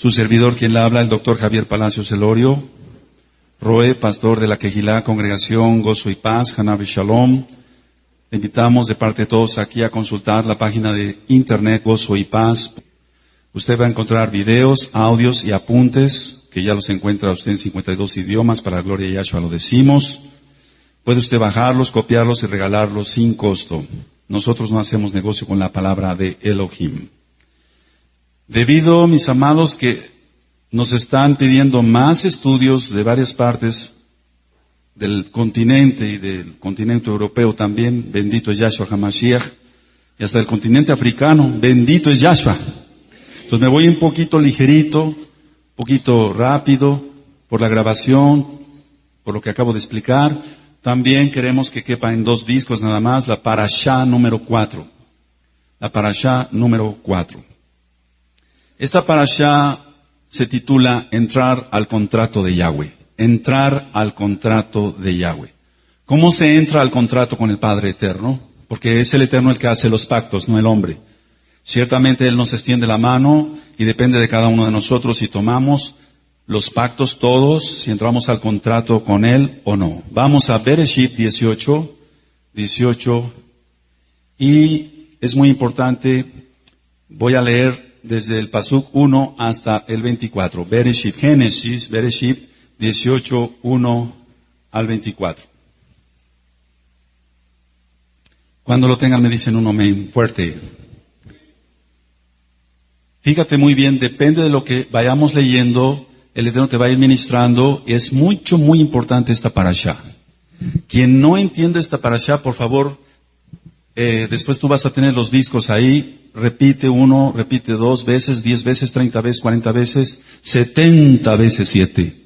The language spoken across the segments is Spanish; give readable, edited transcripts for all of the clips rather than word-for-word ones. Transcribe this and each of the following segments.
Su servidor, quien le habla, el doctor Javier Palacios Elorio, Roe, pastor de la Quejilá, Congregación Gozo y Paz, Hanabi Shalom. Le invitamos de parte de todos aquí a consultar la página de internet Gozo y Paz. Usted va a encontrar videos, audios y apuntes, que ya los encuentra usted en 52 idiomas, para la gloria de Yahshua lo decimos. Puede usted bajarlos, copiarlos y regalarlos sin costo. Nosotros no hacemos negocio con la palabra de Elohim. Debido, mis amados, que nos están pidiendo más estudios de varias partes del continente y del continente europeo también, bendito es Yahshua HaMashiach, y hasta el continente africano, bendito es Yahshua. Entonces me voy un poquito ligerito, un poquito rápido, por la grabación, por lo que acabo de explicar. También queremos que quepa en 2 discos nada más, la Parashá número 4. La Parashá número 4. Esta Parashá se titula Entrar al contrato de Yahweh. Entrar al contrato de Yahweh. ¿Cómo se entra al contrato con el Padre Eterno? Porque es el Eterno el que hace los pactos, no el hombre. Ciertamente Él nos extiende la mano y depende de cada uno de nosotros si tomamos los pactos todos, si entramos al contrato con Él o no. Vamos a Bereshit 18, y es muy importante, voy a leer desde el Pasuk 1 hasta el 24. Bereshit, Génesis, Bereshit 18, 1 al 24. Cuando lo tengan me dicen un amén fuerte. Fíjate muy bien, depende de lo que vayamos leyendo, el Eterno te va a ir ministrando. Es muy importante esta parashá. Quien no entiende esta parashá, por favor, después tú vas a tener los discos ahí. Repite 1, repite 2 veces, 10 veces, 30 veces, 40 veces, 70 veces 7.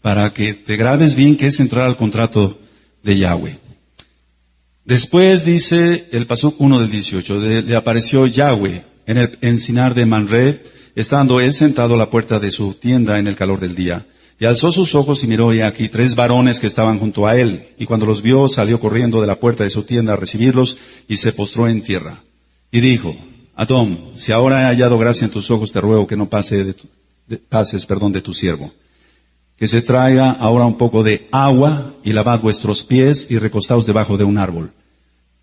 Para que te grabes bien que es entrar al contrato de Yahweh. Después dice el Pasuk 1 del 18, le apareció Yahweh en el encinar de Manré, estando él sentado a la puerta de su tienda en el calor del día. Y alzó sus ojos y miró, y aquí 3 varones que estaban junto a él. Y cuando los vio, salió corriendo de la puerta de su tienda a recibirlos, y se postró en tierra. Y dijo, Adón, si ahora he hallado gracia en tus ojos, te ruego que no pases de tu siervo. Que se traiga ahora un poco de agua, y lavad vuestros pies, y recostaos debajo de un árbol.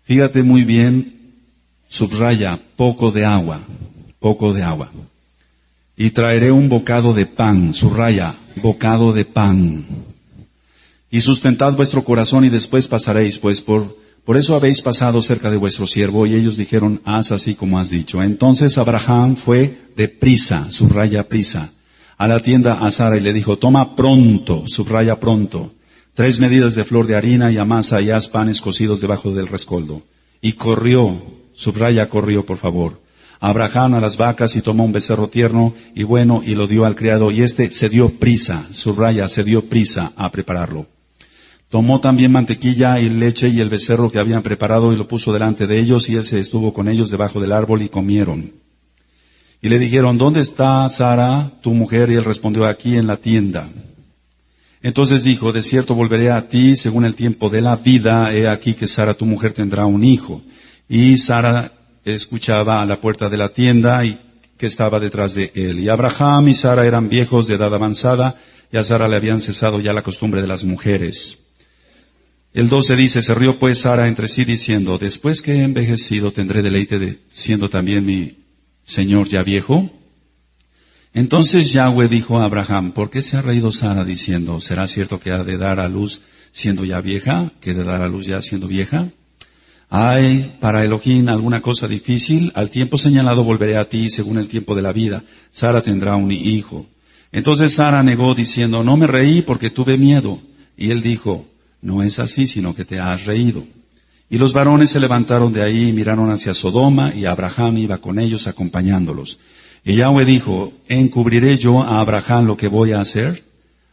Fíjate muy bien, subraya, poco de agua. Y traeré un bocado de pan, subraya, bocado de pan. Y sustentad vuestro corazón y después pasaréis, pues por eso habéis pasado cerca de vuestro siervo. Y ellos dijeron, haz así como has dicho. Entonces Abraham fue deprisa, subraya prisa, a la tienda a Sara y le dijo, toma pronto, subraya pronto, 3 medidas de flor de harina y amasa y haz panes cocidos debajo del rescoldo. Y corrió, subraya corrió por favor, Abraham a las vacas y tomó un becerro tierno y bueno y lo dio al criado y se dio prisa, subraya, se dio prisa a prepararlo. Tomó también mantequilla y leche y el becerro que habían preparado y lo puso delante de ellos y él se estuvo con ellos debajo del árbol y comieron. Y le dijeron, ¿dónde está Sara, tu mujer? Y él respondió, aquí en la tienda. Entonces dijo, de cierto volveré a ti según el tiempo de la vida, he aquí que Sara tu mujer tendrá un hijo. Y Sara escuchaba a la puerta de la tienda y que estaba detrás de él. Y Abraham y Sara eran viejos de edad avanzada y a Sara le habían cesado ya la costumbre de las mujeres. El 12 dice, se rió pues Sara entre sí diciendo, después que he envejecido tendré deleite siendo también mi señor ya viejo. Entonces Yahweh dijo a Abraham, ¿por qué se ha reído Sara diciendo, será cierto que ha de dar a luz siendo ya vieja, que de dar a luz ya siendo vieja? ¿Hay para Elohim alguna cosa difícil? Al tiempo señalado volveré a ti según el tiempo de la vida. Sara tendrá un hijo. Entonces Sara negó diciendo, no me reí porque tuve miedo. Y él dijo, no es así, sino que te has reído. Y los varones se levantaron de ahí y miraron hacia Sodoma, y Abraham iba con ellos acompañándolos. Y Yahweh dijo, ¿encubriré yo a Abraham lo que voy a hacer?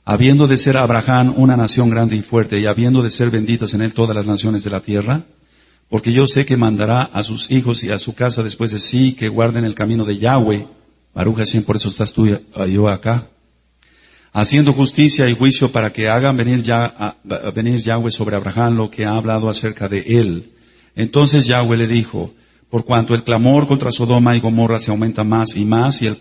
Habiendo de ser Abraham una nación grande y fuerte, y habiendo de ser benditas en él todas las naciones de la tierra, porque yo sé que mandará a sus hijos y a su casa después de sí, que guarden el camino de Yahweh. Baruch Hashem, por eso estás tú y yo acá. Haciendo justicia y juicio para que hagan venir Yahweh sobre Abraham lo que ha hablado acerca de él. Entonces Yahweh le dijo, por cuanto el clamor contra Sodoma y Gomorra se aumenta más y más, y el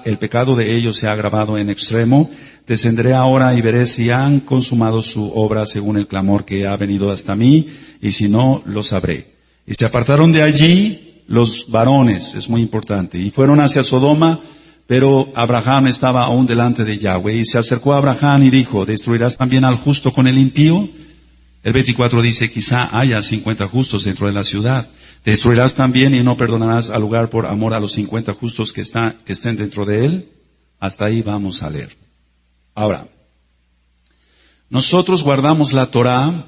el pecado de ellos se ha agravado en extremo. Descenderé ahora y veré si han consumado su obra según el clamor que ha venido hasta mí, y si no, lo sabré. Y se apartaron de allí los varones, es muy importante, y fueron hacia Sodoma, pero Abraham estaba aún delante de Yahweh, y se acercó a Abraham y dijo, ¿destruirás también al justo con el impío? El 24 dice, quizá haya 50 justos dentro de la ciudad. ¿Destruirás también y no perdonarás al lugar por amor a los 50 justos que estén dentro de él? Hasta ahí vamos a leer. Ahora, nosotros guardamos la Torá,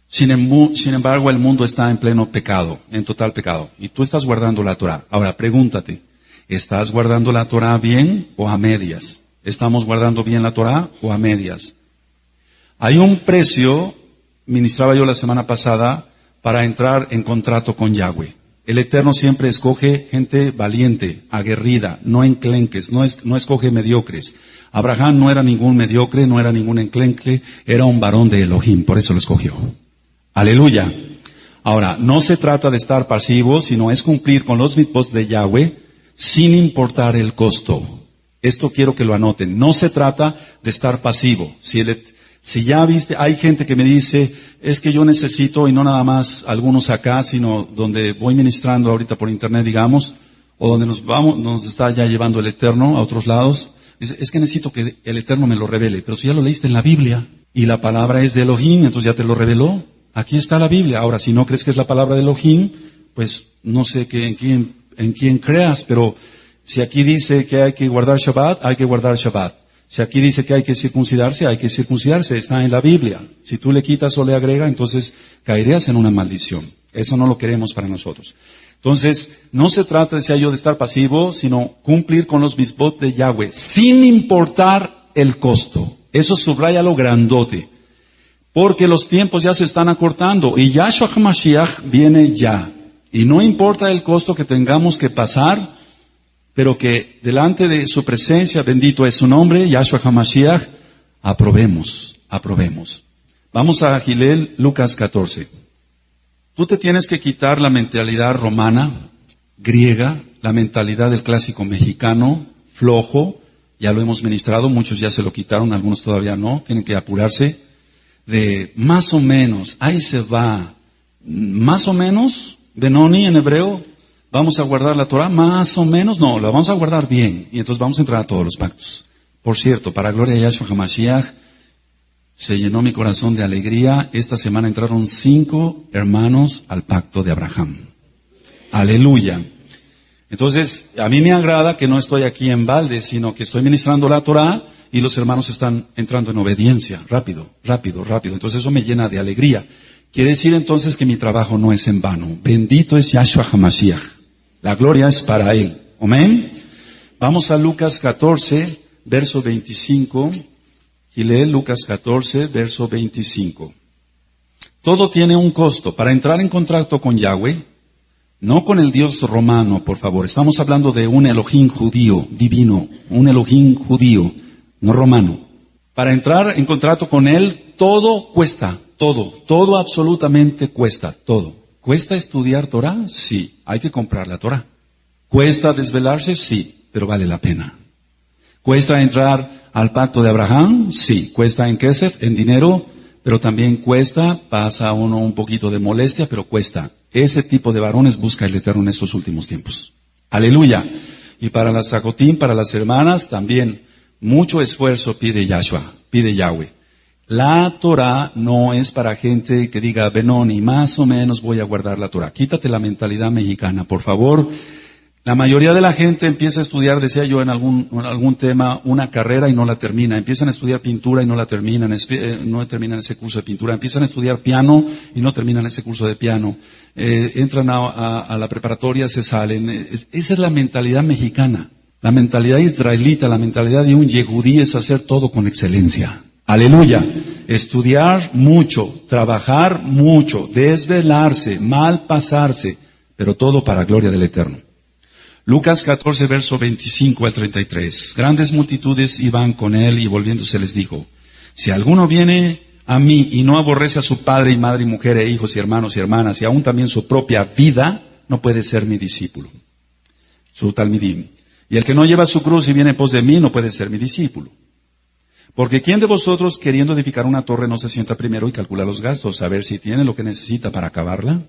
sin embargo el mundo está en pleno pecado, en total pecado. Y tú estás guardando la Torá. Ahora, pregúntate, ¿estás guardando la Torá bien o a medias? ¿Estamos guardando bien la Torá o a medias? Hay un precio, ministraba yo la semana pasada, para entrar en contrato con Yahweh. El Eterno siempre escoge gente valiente, aguerrida, no enclenques, no escoge mediocres. Abraham no era ningún mediocre, no era ningún enclenque, era un varón de Elohim, por eso lo escogió. Aleluya. Ahora, no se trata de estar pasivo, sino es cumplir con los mitzvot de Yahweh sin importar el costo. Esto quiero que lo anoten. No se trata de estar pasivo. Si ya viste, hay gente que me dice, es que yo necesito, y no nada más algunos acá, sino donde voy ministrando ahorita por internet, digamos, o donde nos está ya llevando el Eterno a otros lados, dice, es que necesito que el Eterno me lo revele. Pero si ya lo leíste en la Biblia, y la palabra es de Elohim, entonces ya te lo reveló. Aquí está la Biblia. Ahora, si no crees que es la palabra de Elohim, pues no sé en quién creas, pero si aquí dice que hay que guardar Shabbat, hay que guardar Shabbat. Si aquí dice que hay que circuncidarse, hay que circuncidarse, está en la Biblia. Si tú le quitas o le agregas, entonces caerías en una maldición. Eso no lo queremos para nosotros. Entonces, no se trata, decía yo, de estar pasivo, sino cumplir con los mitzvot de Yahweh, sin importar el costo. Eso subráyalo grandote. Porque los tiempos ya se están acortando, y Yahshua HaMashiach viene ya. Y no importa el costo que tengamos que pasar, pero que delante de su presencia, bendito es su nombre, Yahshua HaMashiach, aprobemos. Vamos a Gilel, Lucas 14. Tú te tienes que quitar la mentalidad romana, griega, la mentalidad del clásico mexicano, flojo, ya lo hemos ministrado, muchos ya se lo quitaron, algunos todavía no, tienen que apurarse, de más o menos, ahí se va, más o menos, Benoni en hebreo, ¿vamos a guardar la Torah? Más o menos, no, la vamos a guardar bien. Y entonces vamos a entrar a todos los pactos. Por cierto, para gloria de Yahshua HaMashiach, se llenó mi corazón de alegría. Esta semana entraron 5 hermanos al pacto de Abraham. Aleluya. Entonces, a mí me agrada que no estoy aquí en balde, sino que estoy ministrando la Torah y los hermanos están entrando en obediencia. Rápido. Entonces eso me llena de alegría. Quiere decir entonces que mi trabajo no es en vano. Bendito es Yahshua HaMashiach. La gloria es para Él. Amén. Vamos a Lucas 14, verso 25. Y lee Lucas 14, verso 25. Todo tiene un costo. Para entrar en contacto con Yahweh, no con el Dios romano, por favor. Estamos hablando de un Elohim judío, divino. Un Elohim judío, no romano. Para entrar en contacto con Él, todo cuesta. Todo absolutamente cuesta, todo. ¿Cuesta estudiar Torah? Sí, hay que comprar la Torah. ¿Cuesta desvelarse? Sí, pero vale la pena. ¿Cuesta entrar al pacto de Abraham? Sí. ¿Cuesta en kesef, en dinero? Pero también cuesta, pasa uno un poquito de molestia, pero cuesta. Ese tipo de varones busca el Eterno en estos últimos tiempos. Aleluya. Y para las zacotín, para las hermanas, también mucho esfuerzo pide Yahweh. La Torah no es para gente que diga, Benoni, más o menos voy a guardar la Torah. Quítate la mentalidad mexicana, por favor. La mayoría de la gente empieza a estudiar, decía yo en algún tema, una carrera y no la termina. Empiezan a estudiar pintura y no la terminan, no terminan ese curso de pintura. Empiezan a estudiar piano y no terminan ese curso de piano. Entran a la preparatoria, se salen. Esa es la mentalidad mexicana. La mentalidad israelita, la mentalidad de un yehudí es hacer todo con excelencia. Aleluya. Estudiar mucho, trabajar mucho, desvelarse, mal pasarse, pero todo para gloria del Eterno. Lucas 14, verso 25 al 33. Grandes multitudes iban con él y volviéndose les dijo, si alguno viene a mí y no aborrece a su padre y madre y mujer e hijos y hermanos y hermanas y aún también su propia vida, no puede ser mi discípulo. Su talmidim. Y el que no lleva su cruz y viene en pos de mí no puede ser mi discípulo. Porque ¿quién de vosotros, queriendo edificar una torre, no se sienta primero y calcula los gastos, a ver si tiene lo que necesita para acabarla?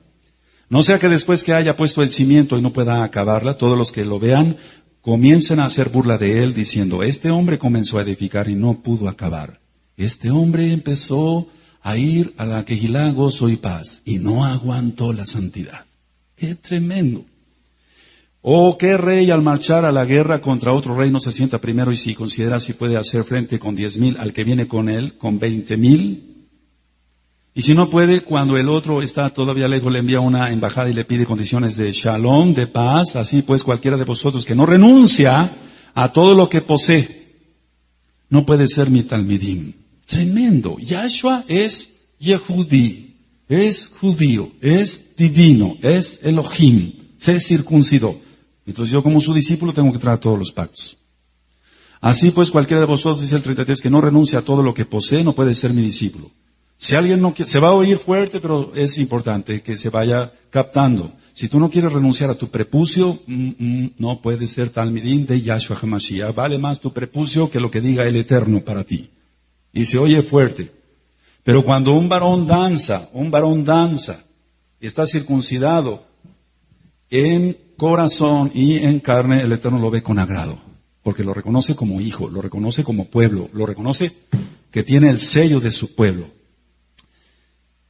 No sea que después que haya puesto el cimiento y no pueda acabarla, todos los que lo vean comiencen a hacer burla de él, diciendo, este hombre comenzó a edificar y no pudo acabar. Este hombre empezó a ir a la Quejilá, gozo y paz, y no aguantó la santidad. ¡Qué tremendo! ¿O qué rey al marchar a la guerra contra otro rey no se sienta primero y si considera si puede hacer frente con 10,000 al que viene con él, con 20,000? Y si no puede, cuando el otro está todavía lejos, le envía una embajada y le pide condiciones de shalom, de paz. Así pues, cualquiera de vosotros que no renuncia a todo lo que posee, no puede ser mi talmidim. Tremendo. Yahshua es Yehudí, es judío, es divino, es Elohim, se circuncidó. Entonces yo como su discípulo tengo que traer todos los pactos. Así pues, cualquiera de vosotros, dice el 33, que no renuncia a todo lo que posee, no puede ser mi discípulo. Si alguien no quiere, se va a oír fuerte, pero es importante que se vaya captando. Si tú no quieres renunciar a tu prepucio, no puedes ser talmidín de Yahshua HaMashiach. Vale más tu prepucio que lo que diga el Eterno para ti. Y se oye fuerte. Pero cuando un varón danza, está circuncidado en corazón y en carne, el Eterno lo ve con agrado. Porque lo reconoce como hijo, lo reconoce como pueblo, lo reconoce que tiene el sello de su pueblo.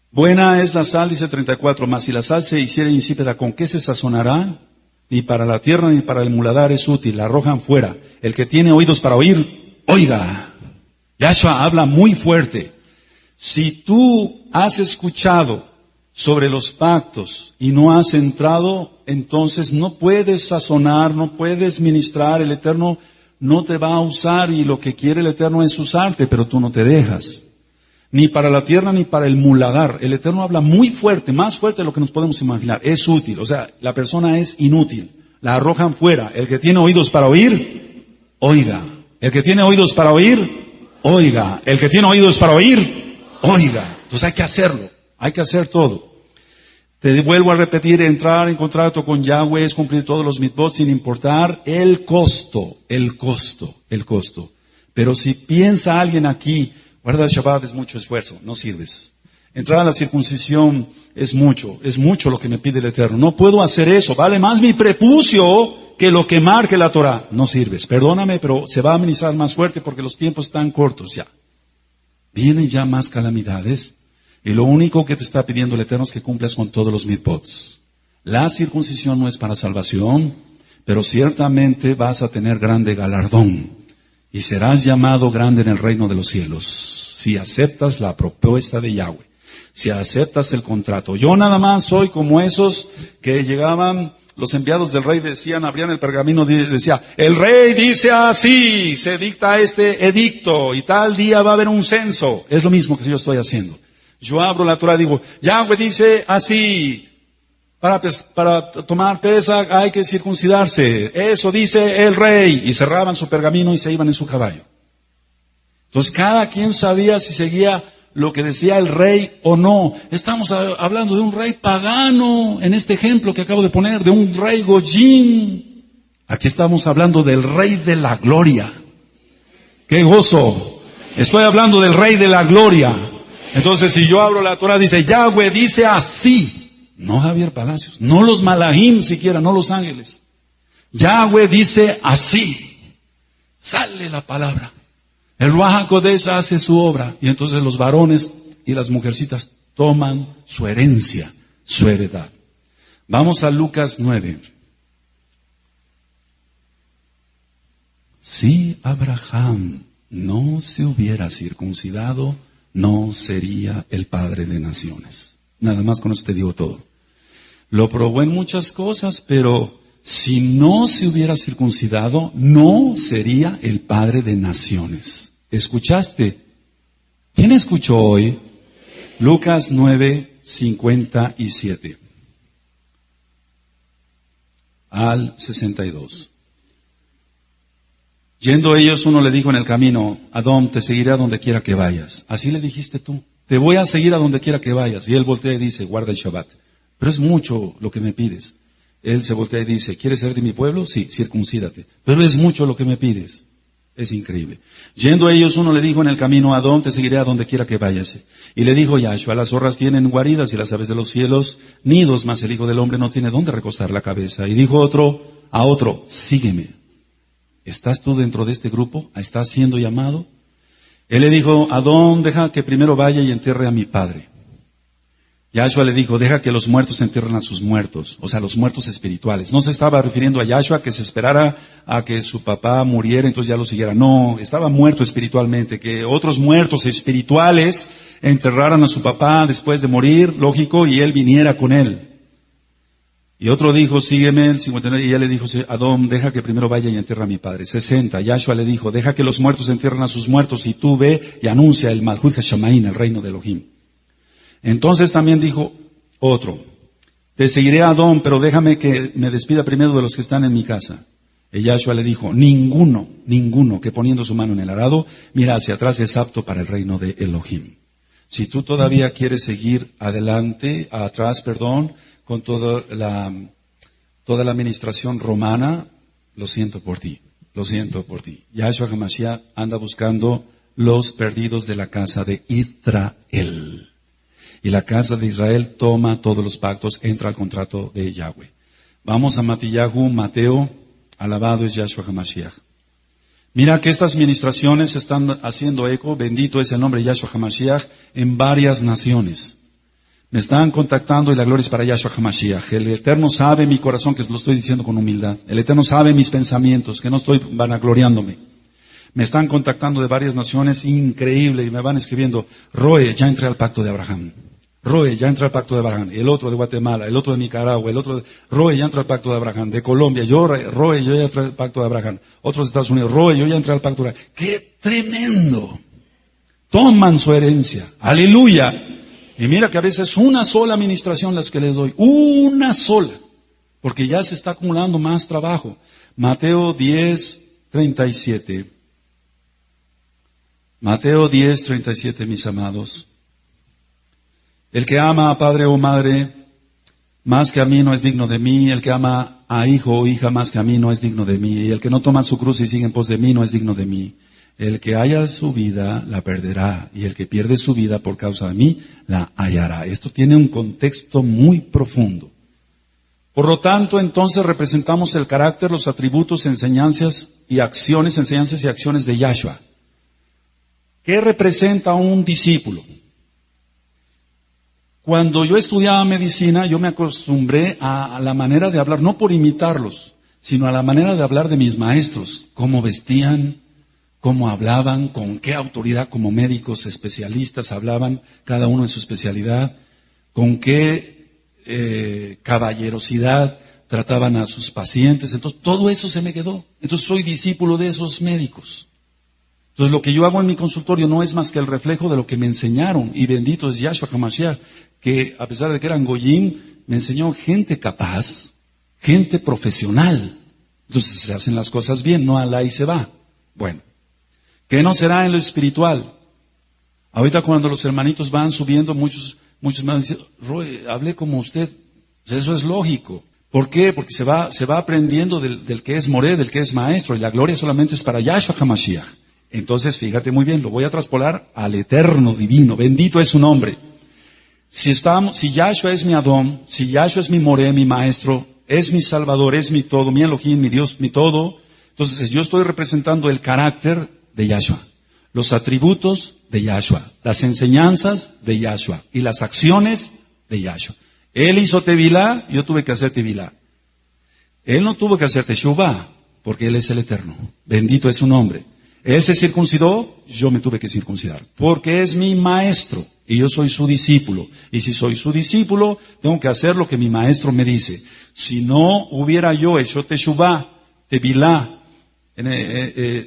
Buena es la sal, dice 34, mas si la sal se hiciera insípida, ¿con qué se sazonará? Ni para la tierra ni para el muladar es útil, la arrojan fuera. El que tiene oídos para oír, oiga. Yahshua habla muy fuerte. Si tú has escuchado sobre los pactos y no has entrado, entonces no puedes sazonar, no puedes ministrar, el Eterno no te va a usar y lo que quiere el Eterno es usarte, pero tú no te dejas. Ni para la tierra ni para el muladar. El Eterno habla muy fuerte, más fuerte de lo que nos podemos imaginar. Es útil, o sea, la persona es inútil. La arrojan fuera. El que tiene oídos para oír, oiga. El que tiene oídos para oír, oiga. El que tiene oídos para oír, oiga. Entonces hay que hacerlo, hay que hacer todo. Te vuelvo a repetir, entrar en contrato con Yahweh es cumplir todos los mitzvot sin importar el costo. Pero si piensa alguien aquí, guardar el Shabbat es mucho esfuerzo, no sirves. Entrar a la circuncisión es mucho lo que me pide el Eterno. No puedo hacer eso, vale más mi prepucio que lo que marque la Torah. No sirves, perdóname, pero se va a ministrar más fuerte porque los tiempos están cortos ya. Vienen ya más calamidades y lo único que te está pidiendo el Eterno es que cumplas con todos los mitzvot. La circuncisión no es para salvación, pero ciertamente vas a tener grande galardón. Y serás llamado grande en el reino de los cielos, si aceptas la propuesta de Yahweh, si aceptas el contrato. Yo nada más soy como esos que llegaban, los enviados del rey decían, abrían el pergamino, decía, el rey dice así, se dicta este edicto, y tal día va a haber un censo. Es lo mismo que yo estoy haciendo. Yo abro la Torah y digo, Yahweh dice así, para tomar pesa hay que circuncidarse. Eso dice el rey. Y cerraban su pergamino y se iban en su caballo. Entonces cada quien sabía si seguía lo que decía el rey o no. Estamos hablando de un rey pagano, en este ejemplo que acabo de poner, de un rey goyim. Aquí estamos hablando del rey de la gloria. ¡Qué gozo! Estoy hablando del rey de la gloria. Entonces si yo abro la Torah, dice, Yahweh dice así. No Javier Palacios, no los malahim siquiera, no los ángeles. Yahweh dice así. Sale la palabra. El Ruach HaKodesh hace su obra. Y entonces los varones y las mujercitas toman su herencia, su heredad. Vamos a Lucas 9. Si Abraham no se hubiera circuncidado, no sería el padre de naciones. Nada más con eso te digo todo. Lo probó en muchas cosas, pero si no se hubiera circuncidado, no sería el padre de naciones. ¿Escuchaste? ¿Quién escuchó hoy? Lucas 9:57 al 62. Yendo ellos, uno le dijo en el camino, Adón, te seguiré a donde quiera que vayas. Así le dijiste tú. Te voy a seguir a donde quiera que vayas. Y él voltea y dice, guarda el Shabbat. Pero es mucho lo que me pides. Él se voltea y dice, ¿quieres ser de mi pueblo? Sí, circuncídate. Pero es mucho lo que me pides. Es increíble. Yendo ellos, uno le dijo en el camino, Adón, te seguiré a donde quiera que vayas. Y le dijo Yahshua, las zorras tienen guaridas y las aves de los cielos nidos, mas el Hijo del Hombre no tiene dónde recostar la cabeza. Y dijo a otro, sígueme. ¿Estás tú dentro de este grupo? ¿Estás siendo llamado? Él le dijo, Adón, deja que primero vaya y entierre a mi padre. Yahshua le dijo, deja que los muertos entierren a sus muertos, o sea, los muertos espirituales. No se estaba refiriendo a Yahshua que se esperara a que su papá muriera, entonces ya lo siguiera. No, estaba muerto espiritualmente, que otros muertos espirituales enterraran a su papá después de morir, lógico, y él viniera con él. Y otro dijo, sígueme, el 59, y él le dijo, Adón, deja que primero vaya y entierre a mi padre. 60, Yahshua le dijo, deja que los muertos entierren a sus muertos, y tú ve y anuncia el Malhut Hashamaín, el reino de Elohim. Entonces también dijo otro, te seguiré a Adón, pero déjame que me despida primero de los que están en mi casa. Y Yahshua le dijo, ninguno que poniendo su mano en el arado, mira hacia atrás es apto para el reino de Elohim. Si tú todavía quieres seguir atrás, con toda la administración romana, lo siento por ti. Yahshua HaMashiach anda buscando los perdidos de la casa de Israel. Y la casa de Israel toma todos los pactos, entra al contrato de Yahweh. Vamos a Mateo, alabado es Yahshua HaMashiach. Mira que estas ministraciones están haciendo eco, bendito es el nombre de Yahshua HaMashiach, en varias naciones. Me están contactando y la gloria es para Yahshua HaMashiach. El Eterno sabe mi corazón, que lo estoy diciendo con humildad. El Eterno sabe mis pensamientos, que no estoy vanagloriándome. Me están contactando de varias naciones, increíble, y me van escribiendo, Roe, ya entré al pacto de Abraham. Roe, ya entré al pacto de Abraham. El otro de Guatemala, el otro de Nicaragua, Roe, ya entré al pacto de Abraham. De Colombia, Roe, yo ya entré al pacto de Abraham. Otros de Estados Unidos, Roe, yo ya entré al pacto de Abraham. ¡Qué tremendo! Toman su herencia. ¡Aleluya! Y mira que a veces una sola administración las que les doy. Una sola. Porque ya se está acumulando más trabajo. Mateo 10:37. Mateo 10:37, mis amados. El que ama a padre o madre más que a mí no es digno de mí. El que ama a hijo o hija más que a mí no es digno de mí. Y el que no toma su cruz y sigue en pos de mí no es digno de mí. El que haya su vida la perderá. Y el que pierde su vida por causa de mí la hallará. Esto tiene un contexto muy profundo. Por lo tanto, entonces representamos el carácter, los atributos, enseñanzas y acciones de Yahshua. ¿Qué representa un discípulo? Cuando yo estudiaba medicina, yo me acostumbré a la manera de hablar, no por imitarlos, sino a la manera de hablar de mis maestros. Cómo vestían, cómo hablaban, con qué autoridad como médicos especialistas hablaban, cada uno en su especialidad, con qué caballerosidad trataban a sus pacientes. Entonces, todo eso se me quedó. Entonces, soy discípulo de esos médicos. Entonces, lo que yo hago en mi consultorio no es más que el reflejo de lo que me enseñaron. Y bendito es Yahshua HaMashiach, que a pesar de que eran goyim, me enseñó gente capaz, gente profesional. Entonces, se hacen las cosas bien, no alá y se va. Bueno, ¿qué no será en lo espiritual? Ahorita cuando los hermanitos van subiendo, muchos me van diciendo, Roy, hablé como usted. Pues eso es lógico. ¿Por qué? Porque se va aprendiendo del que es moré, del que es maestro, y la gloria solamente es para Yahshua HaMashiach. Entonces, fíjate muy bien, lo voy a traspolar al eterno divino, bendito es su nombre. Si Yahshua es mi Adón, si Yahshua es mi moré, mi maestro, es mi salvador, es mi todo, mi Elohim, mi Dios, mi todo, entonces yo estoy representando el carácter de Yahshua, los atributos de Yahshua, las enseñanzas de Yahshua y las acciones de Yahshua. Él hizo tevilá, yo tuve que hacer tevilá. Él no tuvo que hacer teshuvá, porque Él es el eterno, bendito es su nombre. Él se circuncidó, yo me tuve que circuncidar, porque es mi maestro y yo soy su discípulo. Y si soy su discípulo, tengo que hacer lo que mi maestro me dice. Si no hubiera yo hecho teshuvá, tevilá,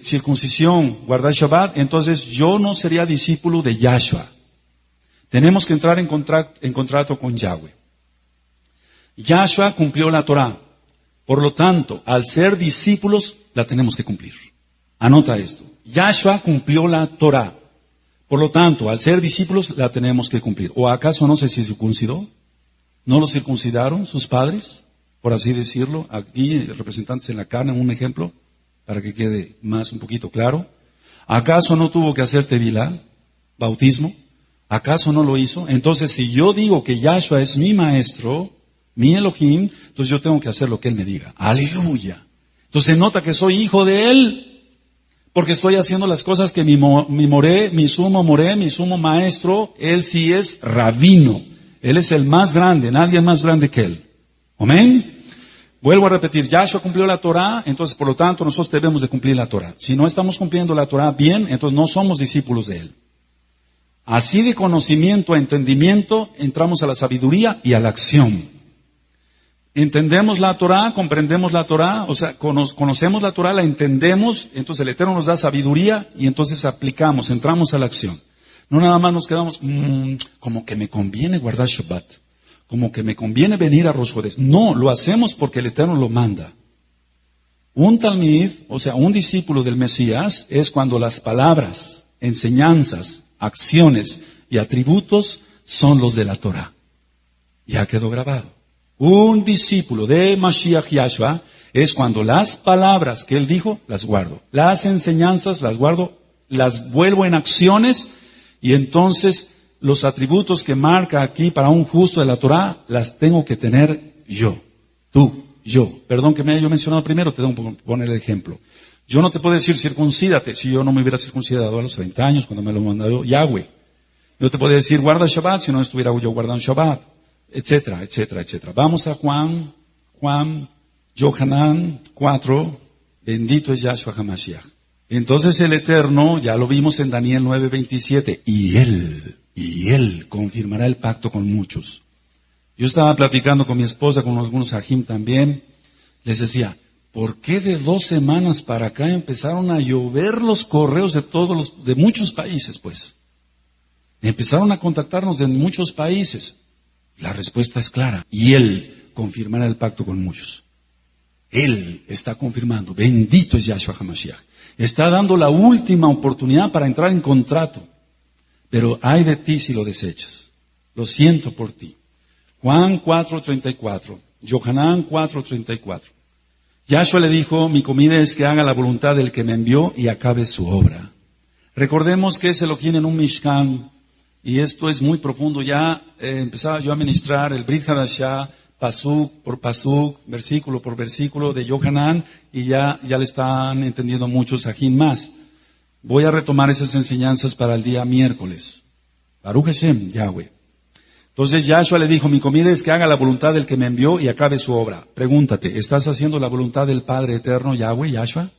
circuncisión, guardar Shabbat, entonces yo no sería discípulo de Yahshua. Tenemos que entrar en contrato con Yahweh. Yahshua cumplió la Torah. Por lo tanto, al ser discípulos, la tenemos que cumplir. Anota esto. Yahshua cumplió la Torah. Por lo tanto, al ser discípulos, la tenemos que cumplir. ¿O acaso no se circuncidó? ¿No lo circuncidaron sus padres? por así decirlo, aquí representantes en la carne, un ejemplo, para que quede más un poquito claro. ¿Acaso no tuvo que hacer tevilá, bautismo? ¿Acaso no lo hizo? Entonces, si yo digo que Yahshua es mi maestro, mi Elohim, entonces yo tengo que hacer lo que Él me diga. ¡Aleluya! Entonces se nota que soy hijo de Él, porque estoy haciendo las cosas que mi sumo maestro, Él sí es rabino. Él es el más grande, nadie más grande que Él. ¿Amén? Vuelvo a repetir, Yahshua cumplió la Torah, entonces por lo tanto nosotros debemos de cumplir la Torah. Si no estamos cumpliendo la Torah bien, entonces no somos discípulos de Él. Así de conocimiento a entendimiento, entramos a la sabiduría y a la acción. Entendemos la Torah, comprendemos la Torah, o sea, conocemos la Torah, la entendemos, entonces el Eterno nos da sabiduría y entonces aplicamos, entramos a la acción. No nada más nos quedamos, como que me conviene guardar Shabbat, como que me conviene venir a Rosh Chodesh. No, lo hacemos porque el Eterno lo manda. Un talmid, o sea, un discípulo del Mesías, es cuando las palabras, enseñanzas, acciones y atributos son los de la Torah. Ya quedó grabado. Un discípulo de Mashiach Yahshua es cuando las palabras que él dijo, las guardo. Las enseñanzas las guardo, las vuelvo en acciones y entonces los atributos que marca aquí para un justo de la Torah las tengo que tener yo. Tú, yo. Perdón que me haya yo mencionado primero, te tengo que poner el ejemplo. Yo no te puedo decir circuncídate si yo no me hubiera circuncidado a los 30 años cuando me lo mandó Yahweh. Yo te puedo decir guarda Shabbat si no estuviera yo guardando Shabbat, etcétera, etcétera, etcétera. Vamos a Juan, Yohanan 4, bendito es Yahshua HaMashiach. Entonces el Eterno, ya lo vimos en Daniel 9:27, y Él confirmará el pacto con muchos. Yo estaba platicando con mi esposa, con algunos ajim también, les decía, ¿por qué de 2 semanas para acá empezaron a llover los correos de muchos países, pues? Empezaron a contactarnos de muchos países. La respuesta es clara. Y Él confirmará el pacto con muchos. Él está confirmando. Bendito es Yahshua HaMashiach. Está dando la última oportunidad para entrar en contrato. Pero ay de ti si lo desechas. Lo siento por ti. Juan 4:34. Yohanan 4:34. Yahshua le dijo, mi comida es que haga la voluntad del que me envió y acabe su obra. Recordemos que es Elohim en un Mishkan, y esto es muy profundo. Ya empezaba yo a ministrar el Brit Hadashah, pasuk por pasuk, versículo por versículo de Yohanan, y ya le están entendiendo muchos ajín más. Voy a retomar esas enseñanzas para el día miércoles. Baruch Hashem, Yahweh. Entonces Yahshua le dijo, mi comida es que haga la voluntad del que me envió y acabe su obra. Pregúntate, ¿estás haciendo la voluntad del Padre Eterno, Yahweh, Yahshua?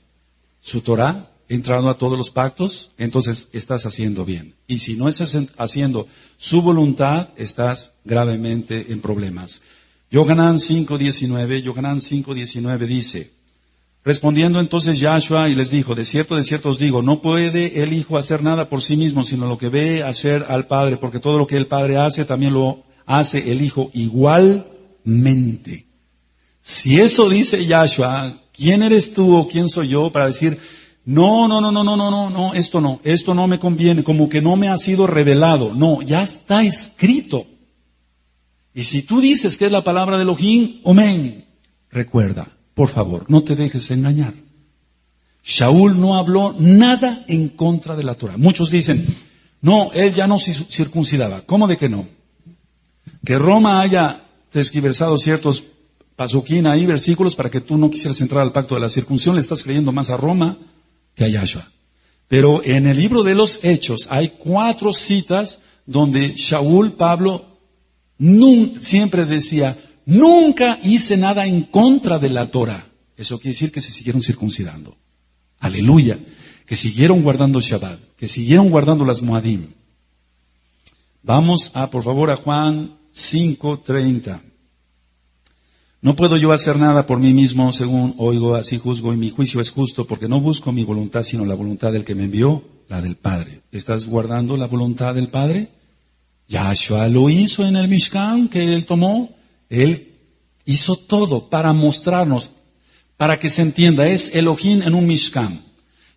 ¿Su Torah? ¿Entrando a todos los pactos? Entonces estás haciendo bien. Y si no estás haciendo su voluntad, estás gravemente en problemas. Yohanan 5:19 dice, respondiendo entonces Yahshua y les dijo, de cierto os digo, no puede el Hijo hacer nada por sí mismo, sino lo que ve hacer al Padre, porque todo lo que el Padre hace, también lo hace el Hijo igualmente. Si eso dice Yahshua, ¿quién eres tú o quién soy yo para decir, no, esto no me conviene, como que no me ha sido revelado? No, ya está escrito. Y si tú dices que es la palabra de Elohim, amén, recuerda, por favor, no te dejes engañar. Shaul no habló nada en contra de la Torah. Muchos dicen, no, él ya no se circuncidaba. ¿Cómo de que no? Que Roma haya tergiversado ciertos pasuquín ahí, versículos, para que tú no quisieras entrar al pacto de la circuncisión, le estás creyendo más a Roma que a Yahshua. Pero en el libro de los Hechos hay 4 citas donde Shaul, Pablo, siempre decía, nunca hice nada en contra de la Torah. Eso quiere decir que se siguieron circuncidando. Aleluya. Que siguieron guardando Shabbat. Que siguieron guardando las Moadim. Vamos por favor, a Juan 5:30. No puedo yo hacer nada por mí mismo, según oigo, así juzgo, y mi juicio es justo, porque no busco mi voluntad, sino la voluntad del que me envió, la del Padre. ¿Estás guardando la voluntad del Padre? Yahshua lo hizo en el Mishkan que él tomó. Él hizo todo para mostrarnos, para que se entienda, es Elohim en un Mishkan.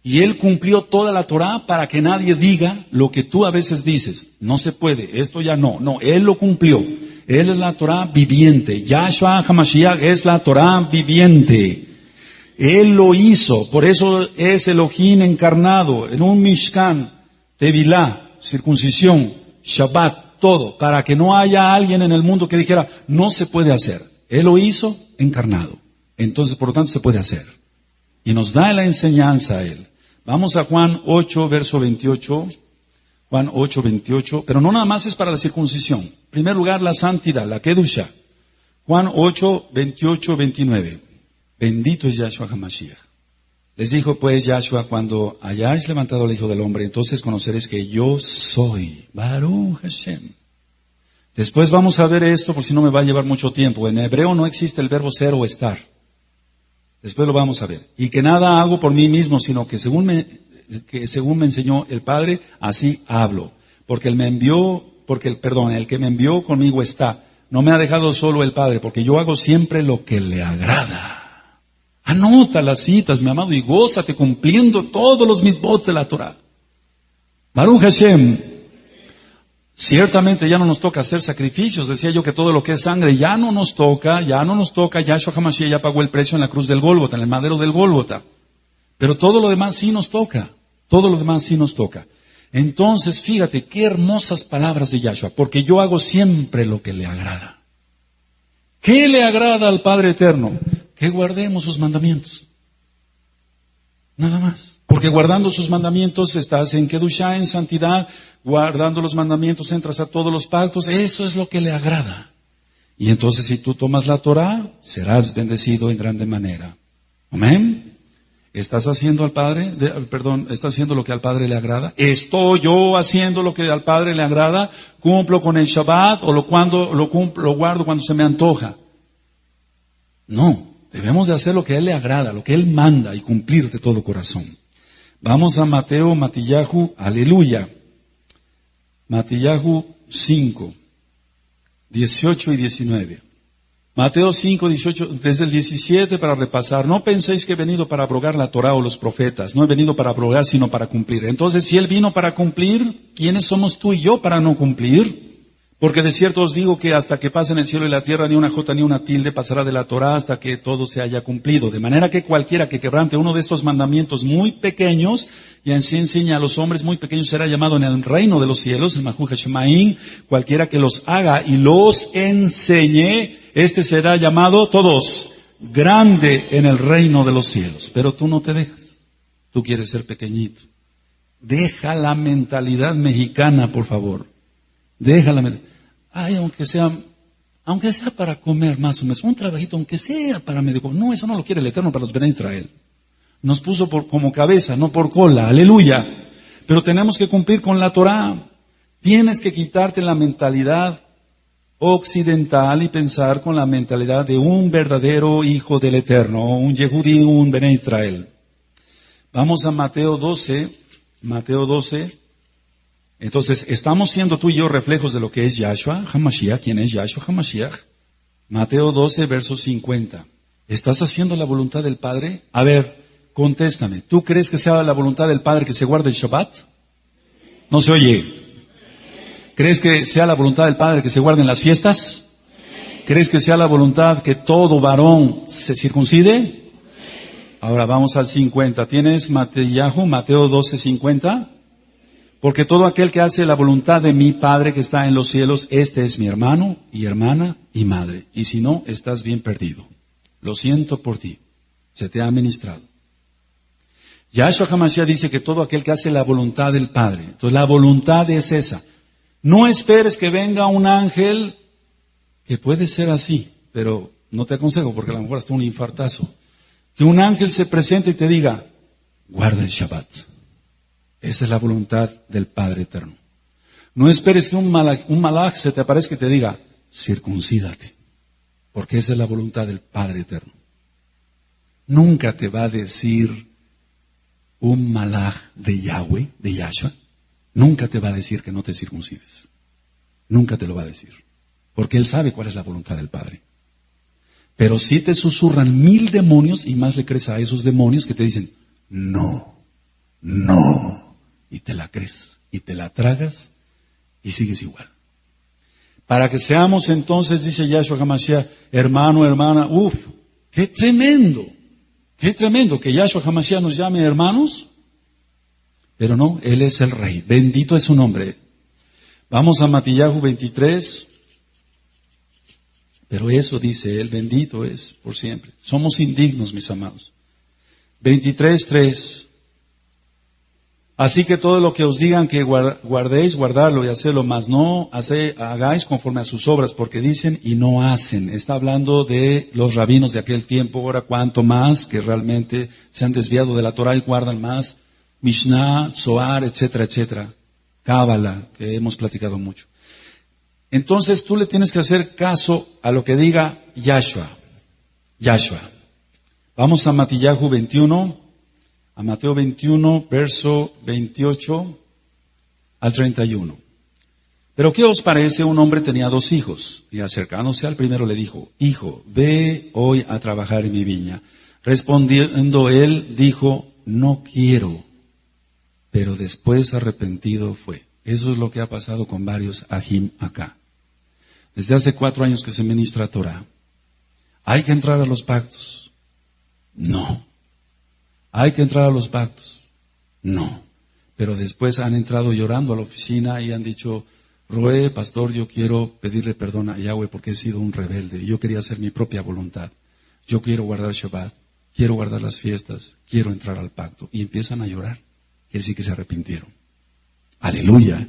Y él cumplió toda la Torah para que nadie diga lo que tú a veces dices. No se puede, esto ya no. No, él lo cumplió. Él es la Torah viviente. Yahshua HaMashiach es la Torah viviente. Él lo hizo, por eso es Elohim encarnado en un Mishkan, Tevilá, circuncisión, Shabbat, todo, para que no haya alguien en el mundo que dijera, no se puede hacer. Él lo hizo encarnado. Entonces, por lo tanto, se puede hacer. Y nos da la enseñanza a Él. Vamos a Juan 8, verso 28. Juan 8, 28. Pero no nada más es para la circuncisión. En primer lugar, la santidad, la Kedusha. Juan 8, 28, 29. Bendito es Yahshua HaMashiach. Les dijo pues Yahshua, cuando hayáis levantado al Hijo del Hombre, entonces conoceréis que yo soy. Baruch Hashem. Después vamos a ver esto, por si no me va a llevar mucho tiempo. En hebreo no existe el verbo ser o estar. Después lo vamos a ver. Y que nada hago por mí mismo, sino que según me enseñó el Padre, así hablo. Porque el que me envió conmigo está. No me ha dejado solo el Padre, porque yo hago siempre lo que le agrada. Anota las citas, mi amado, y gózate cumpliendo todos los mitzvot de la Torah. Baruch Hashem. Ciertamente ya no nos toca hacer sacrificios. Decía yo que todo lo que es sangre ya no nos toca. Yahshua HaMashiach ya pagó el precio en la cruz del Gólgota, en el madero del Gólgota. Pero todo lo demás sí nos toca. Todo lo demás sí nos toca. Entonces, fíjate, qué hermosas palabras de Yahshua. Porque yo hago siempre lo que le agrada. ¿Qué le agrada al Padre Eterno? Que guardemos sus mandamientos. Nada más. Porque guardando sus mandamientos estás en Kedushá, en santidad. Guardando los mandamientos entras a todos los pactos. Eso es lo que le agrada. Y entonces si tú tomas la Torah, serás bendecido en grande manera. Amén. ¿Estás haciendo estás haciendo lo que al Padre le agrada? ¿Estoy yo haciendo lo que al Padre le agrada? ¿Cumplo con el Shabbat o lo guardo cuando se me antoja? No, debemos de hacer lo que a Él le agrada, lo que Él manda y cumplir de todo corazón. Vamos a Matillahu, aleluya. Matillahu 5, 18 y 19. Mateo 5, 18, desde el 17 para repasar. No penséis que he venido para abrogar la Torah o los profetas. No he venido para abrogar, sino para cumplir. Entonces, si Él vino para cumplir, ¿quiénes somos tú y yo para no cumplir? Porque de cierto os digo que hasta que pasen el cielo y la tierra, ni una jota ni una tilde pasará de la Torah hasta que todo se haya cumplido. De manera que cualquiera que quebrante uno de estos mandamientos muy pequeños, y así enseña a los hombres muy pequeños, será llamado en el reino de los cielos, el Mahu Hashemaim. Cualquiera que los haga y los enseñe, este será llamado, todos, grande en el reino de los cielos. Pero tú no te dejas. Tú quieres ser pequeñito. Deja la mentalidad mexicana, por favor. Déjala. Ay, aunque sea para comer más o menos, un trabajito, aunque sea para medio comer. No, eso no lo quiere el Eterno para los Bnei Israel. Nos puso como cabeza, no por cola, aleluya. Pero tenemos que cumplir con la Torah. Tienes que quitarte la mentalidad occidental y pensar con la mentalidad de un verdadero hijo del Eterno, un Yehudí, un Bnei Israel. Vamos a Mateo 12. Entonces, ¿estamos siendo tú y yo reflejos de lo que es Yahshua HaMashiach? ¿Quién es Yahshua HaMashiach? Mateo 12, verso 50. ¿Estás haciendo la voluntad del Padre? A ver, contéstame. ¿Tú crees que sea la voluntad del Padre que se guarde el Shabbat? No se oye. ¿Crees que sea la voluntad del Padre que se guarden las fiestas? ¿Crees que sea la voluntad que todo varón se circuncide? Ahora vamos al 50. ¿Tienes Mateo 12, 50? Porque todo aquel que hace la voluntad de mi Padre que está en los cielos, este es mi hermano y hermana y madre. Y si no, estás bien perdido. Lo siento por ti. Se te ha ministrado. Yahshua HaMashiach dice que todo aquel que hace la voluntad del Padre. Entonces la voluntad es esa. No esperes que venga un ángel, que puede ser así, pero no te aconsejo porque a lo mejor hasta un infartazo. Que un ángel se presente y te diga, guarda el Shabbat. Esa es la voluntad del Padre Eterno. No esperes que un malaj se te aparezca y te diga, circuncídate. Porque esa es la voluntad del Padre Eterno. Nunca te va a decir un malaj de Yahweh, de Yahshua. Nunca te va a decir que no te circuncides. Nunca te lo va a decir. Porque Él sabe cuál es la voluntad del Padre. Pero sí te susurran 1000 demonios y más le crees a esos demonios que te dicen, no. Y te la crees, y te la tragas, y sigues igual. Para que seamos entonces, dice Yahshua HaMashiach, hermano, hermana, qué tremendo que Yahshua HaMashiach nos llame hermanos. Pero no, Él es el Rey, bendito es su nombre. Vamos a Matillahu 23, pero eso dice Él, bendito es por siempre. Somos indignos, mis amados. 23:3. Así que todo lo que os digan que guardéis, guardarlo y hacerlo, mas no hagáis conforme a sus obras, porque dicen y no hacen. Está hablando de los rabinos de aquel tiempo, ahora cuanto más que realmente se han desviado de la Torah y guardan más Mishnah, Zohar, etcétera, etcétera. Cábala, que hemos platicado mucho. Entonces tú le tienes que hacer caso a lo que diga Yahshua. Vamos a Matillahu 21. A Mateo 21, verso 28 al 31. Pero ¿qué os parece? Un hombre tenía 2 hijos, y acercándose al primero le dijo, hijo, ve hoy a trabajar en mi viña. Respondiendo él, dijo, no quiero. Pero después arrepentido fue. Eso es lo que ha pasado con varios ajim acá. Desde hace 4 años que se ministra Torah. ¿Hay que entrar a los pactos? No. ¿Hay que entrar a los pactos? No. Pero después han entrado llorando a la oficina y han dicho, Roé, pastor, yo quiero pedirle perdón a Yahweh porque he sido un rebelde. Yo quería hacer mi propia voluntad. Yo quiero guardar Shabbat, quiero guardar las fiestas, quiero entrar al pacto. Y empiezan a llorar. Quiere decir que se arrepintieron. Aleluya.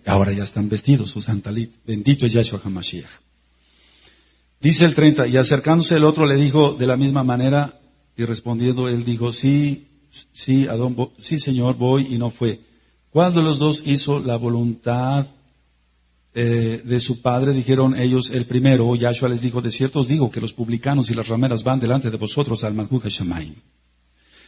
Ahora ya están vestidos, usan talit. Bendito es Yahshua HaMashiach. Dice el 30, y acercándose el otro le dijo de la misma manera, y respondiendo él dijo, sí, Señor, voy, y no fue. ¿Cuál de los dos hizo la voluntad de su padre? Dijeron ellos, el primero. Yahshua les dijo, de cierto os digo que los publicanos y las rameras van delante de vosotros al Malhut HaShamayim.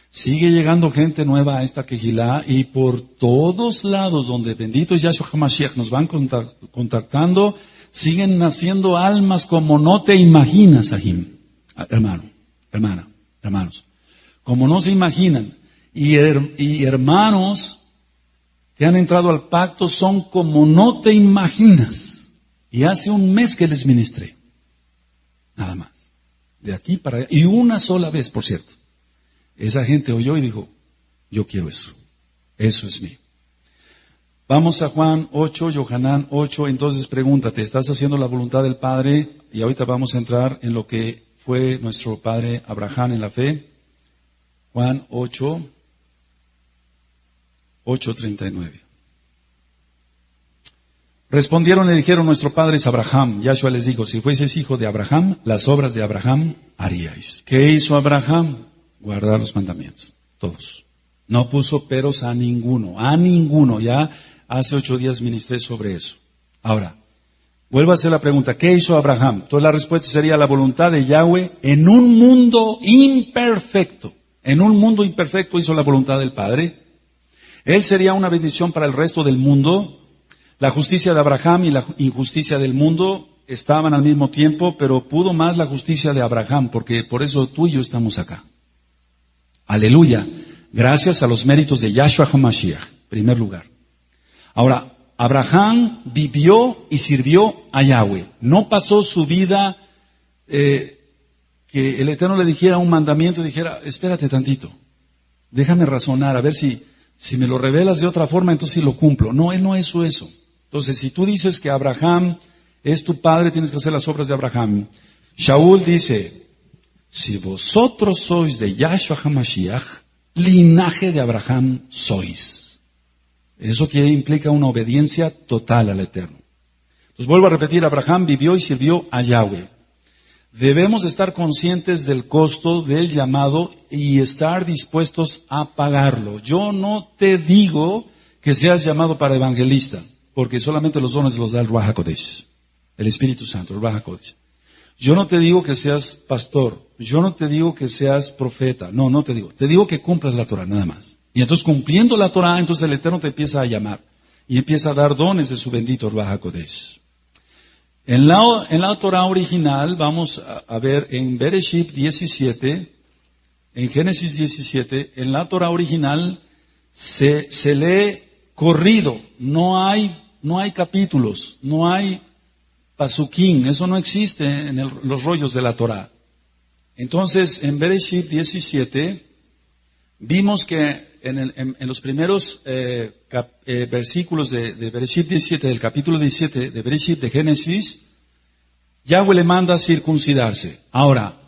Sigue llegando gente nueva a esta Kehilá, y por todos lados donde bendito es Yahshua HaMashiach nos van contactando, siguen naciendo almas como no te imaginas, Ahim, hermano, hermana. Hermanos, como no se imaginan, y hermanos que han entrado al pacto son como no te imaginas. Y hace 1 mes que les ministré. Nada más. De aquí para allá. Y una sola vez, por cierto. Esa gente oyó y dijo, yo quiero eso. Eso es mío. Vamos a Juan 8, Yohanan 8. Entonces pregúntate, ¿estás haciendo la voluntad del Padre? Y ahorita vamos a entrar en lo que fue nuestro padre Abraham en la fe. Juan 8, 8:39. Respondieron, le dijeron, nuestro padre es Abraham. Yahshua les dijo, si fueseis hijo de Abraham, las obras de Abraham haríais. ¿Qué hizo Abraham? Guardar los mandamientos, todos. No puso peros a ninguno. Ya hace 8 días ministré sobre eso. Ahora, vuelvo a hacer la pregunta, ¿qué hizo Abraham? Entonces la respuesta sería la voluntad de Yahweh en un mundo imperfecto. En un mundo imperfecto hizo la voluntad del Padre. Él sería una bendición para el resto del mundo. La justicia de Abraham y la injusticia del mundo estaban al mismo tiempo, pero pudo más la justicia de Abraham, porque por eso tú y yo estamos acá. Aleluya. Gracias a los méritos de Yahshua HaMashiach, en primer lugar. Ahora, Abraham vivió y sirvió a Yahweh. No pasó su vida que el Eterno le dijera un mandamiento y dijera, espérate tantito, déjame razonar, a ver si me lo revelas de otra forma, entonces sí lo cumplo. No, él no hizo eso. Entonces, si tú dices que Abraham es tu padre, tienes que hacer las obras de Abraham. Shaul dice, si vosotros sois de Yahshua HaMashiach, linaje de Abraham sois. Eso que implica una obediencia total al Eterno. Entonces vuelvo a repetir, Abraham vivió y sirvió a Yahweh. Debemos estar conscientes del costo del llamado y estar dispuestos a pagarlo. Yo no te digo que seas llamado para evangelista, porque solamente los dones los da el Ruach HaKodesh, el Espíritu Santo, el Ruach HaKodesh. Yo no te digo que seas pastor, yo no te digo que seas profeta, no te digo. Te digo que cumplas la Torah, nada más. Y entonces cumpliendo la Torah, entonces el Eterno te empieza a llamar y empieza a dar dones de su bendito Ruach HaKodesh. En la Torah original, vamos a ver en Bereshit 17, en Génesis 17, en la Torah original se lee corrido, no hay capítulos, no hay pasuquín, eso no existe en los rollos de la Torá. Entonces, en Bereshit 17, vimos que en los primeros versículos de Bereshit 17, del capítulo 17 de Bereshit de Génesis, Yahweh le manda a circuncidarse. Ahora,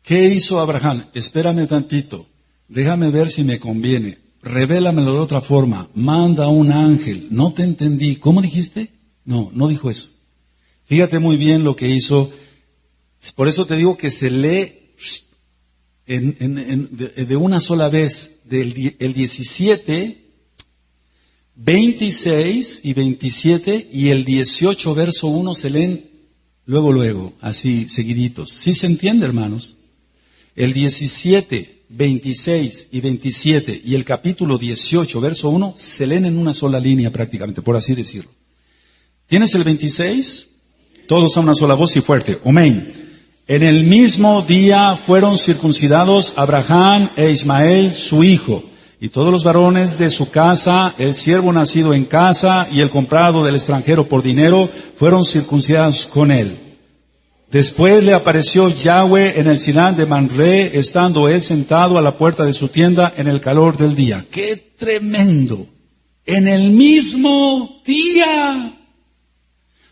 ¿qué hizo Abraham? Espérame tantito, déjame ver si me conviene. Revélamelo de otra forma. Manda un ángel. No te entendí. ¿Cómo dijiste? No, no dijo eso. Fíjate muy bien lo que hizo. Por eso te digo que se lee de una sola vez. El 17, 26 y 27 y el 18 verso 1 se leen luego, así seguiditos. ¿Sí se entiende, hermanos? El 17, 26 y 27 y el capítulo 18, verso 1, se leen en una sola línea prácticamente, por así decirlo. ¿Tienes el 26? Todos a una sola voz y fuerte. Amén. En el mismo día fueron circuncidados Abraham e Ismael, su hijo, y todos los varones de su casa, el siervo nacido en casa y el comprado del extranjero por dinero, fueron circuncidados con él. Después le apareció Yahweh en el Sinán de Manré, estando él sentado a la puerta de su tienda en el calor del día. ¡Qué tremendo! En el mismo día.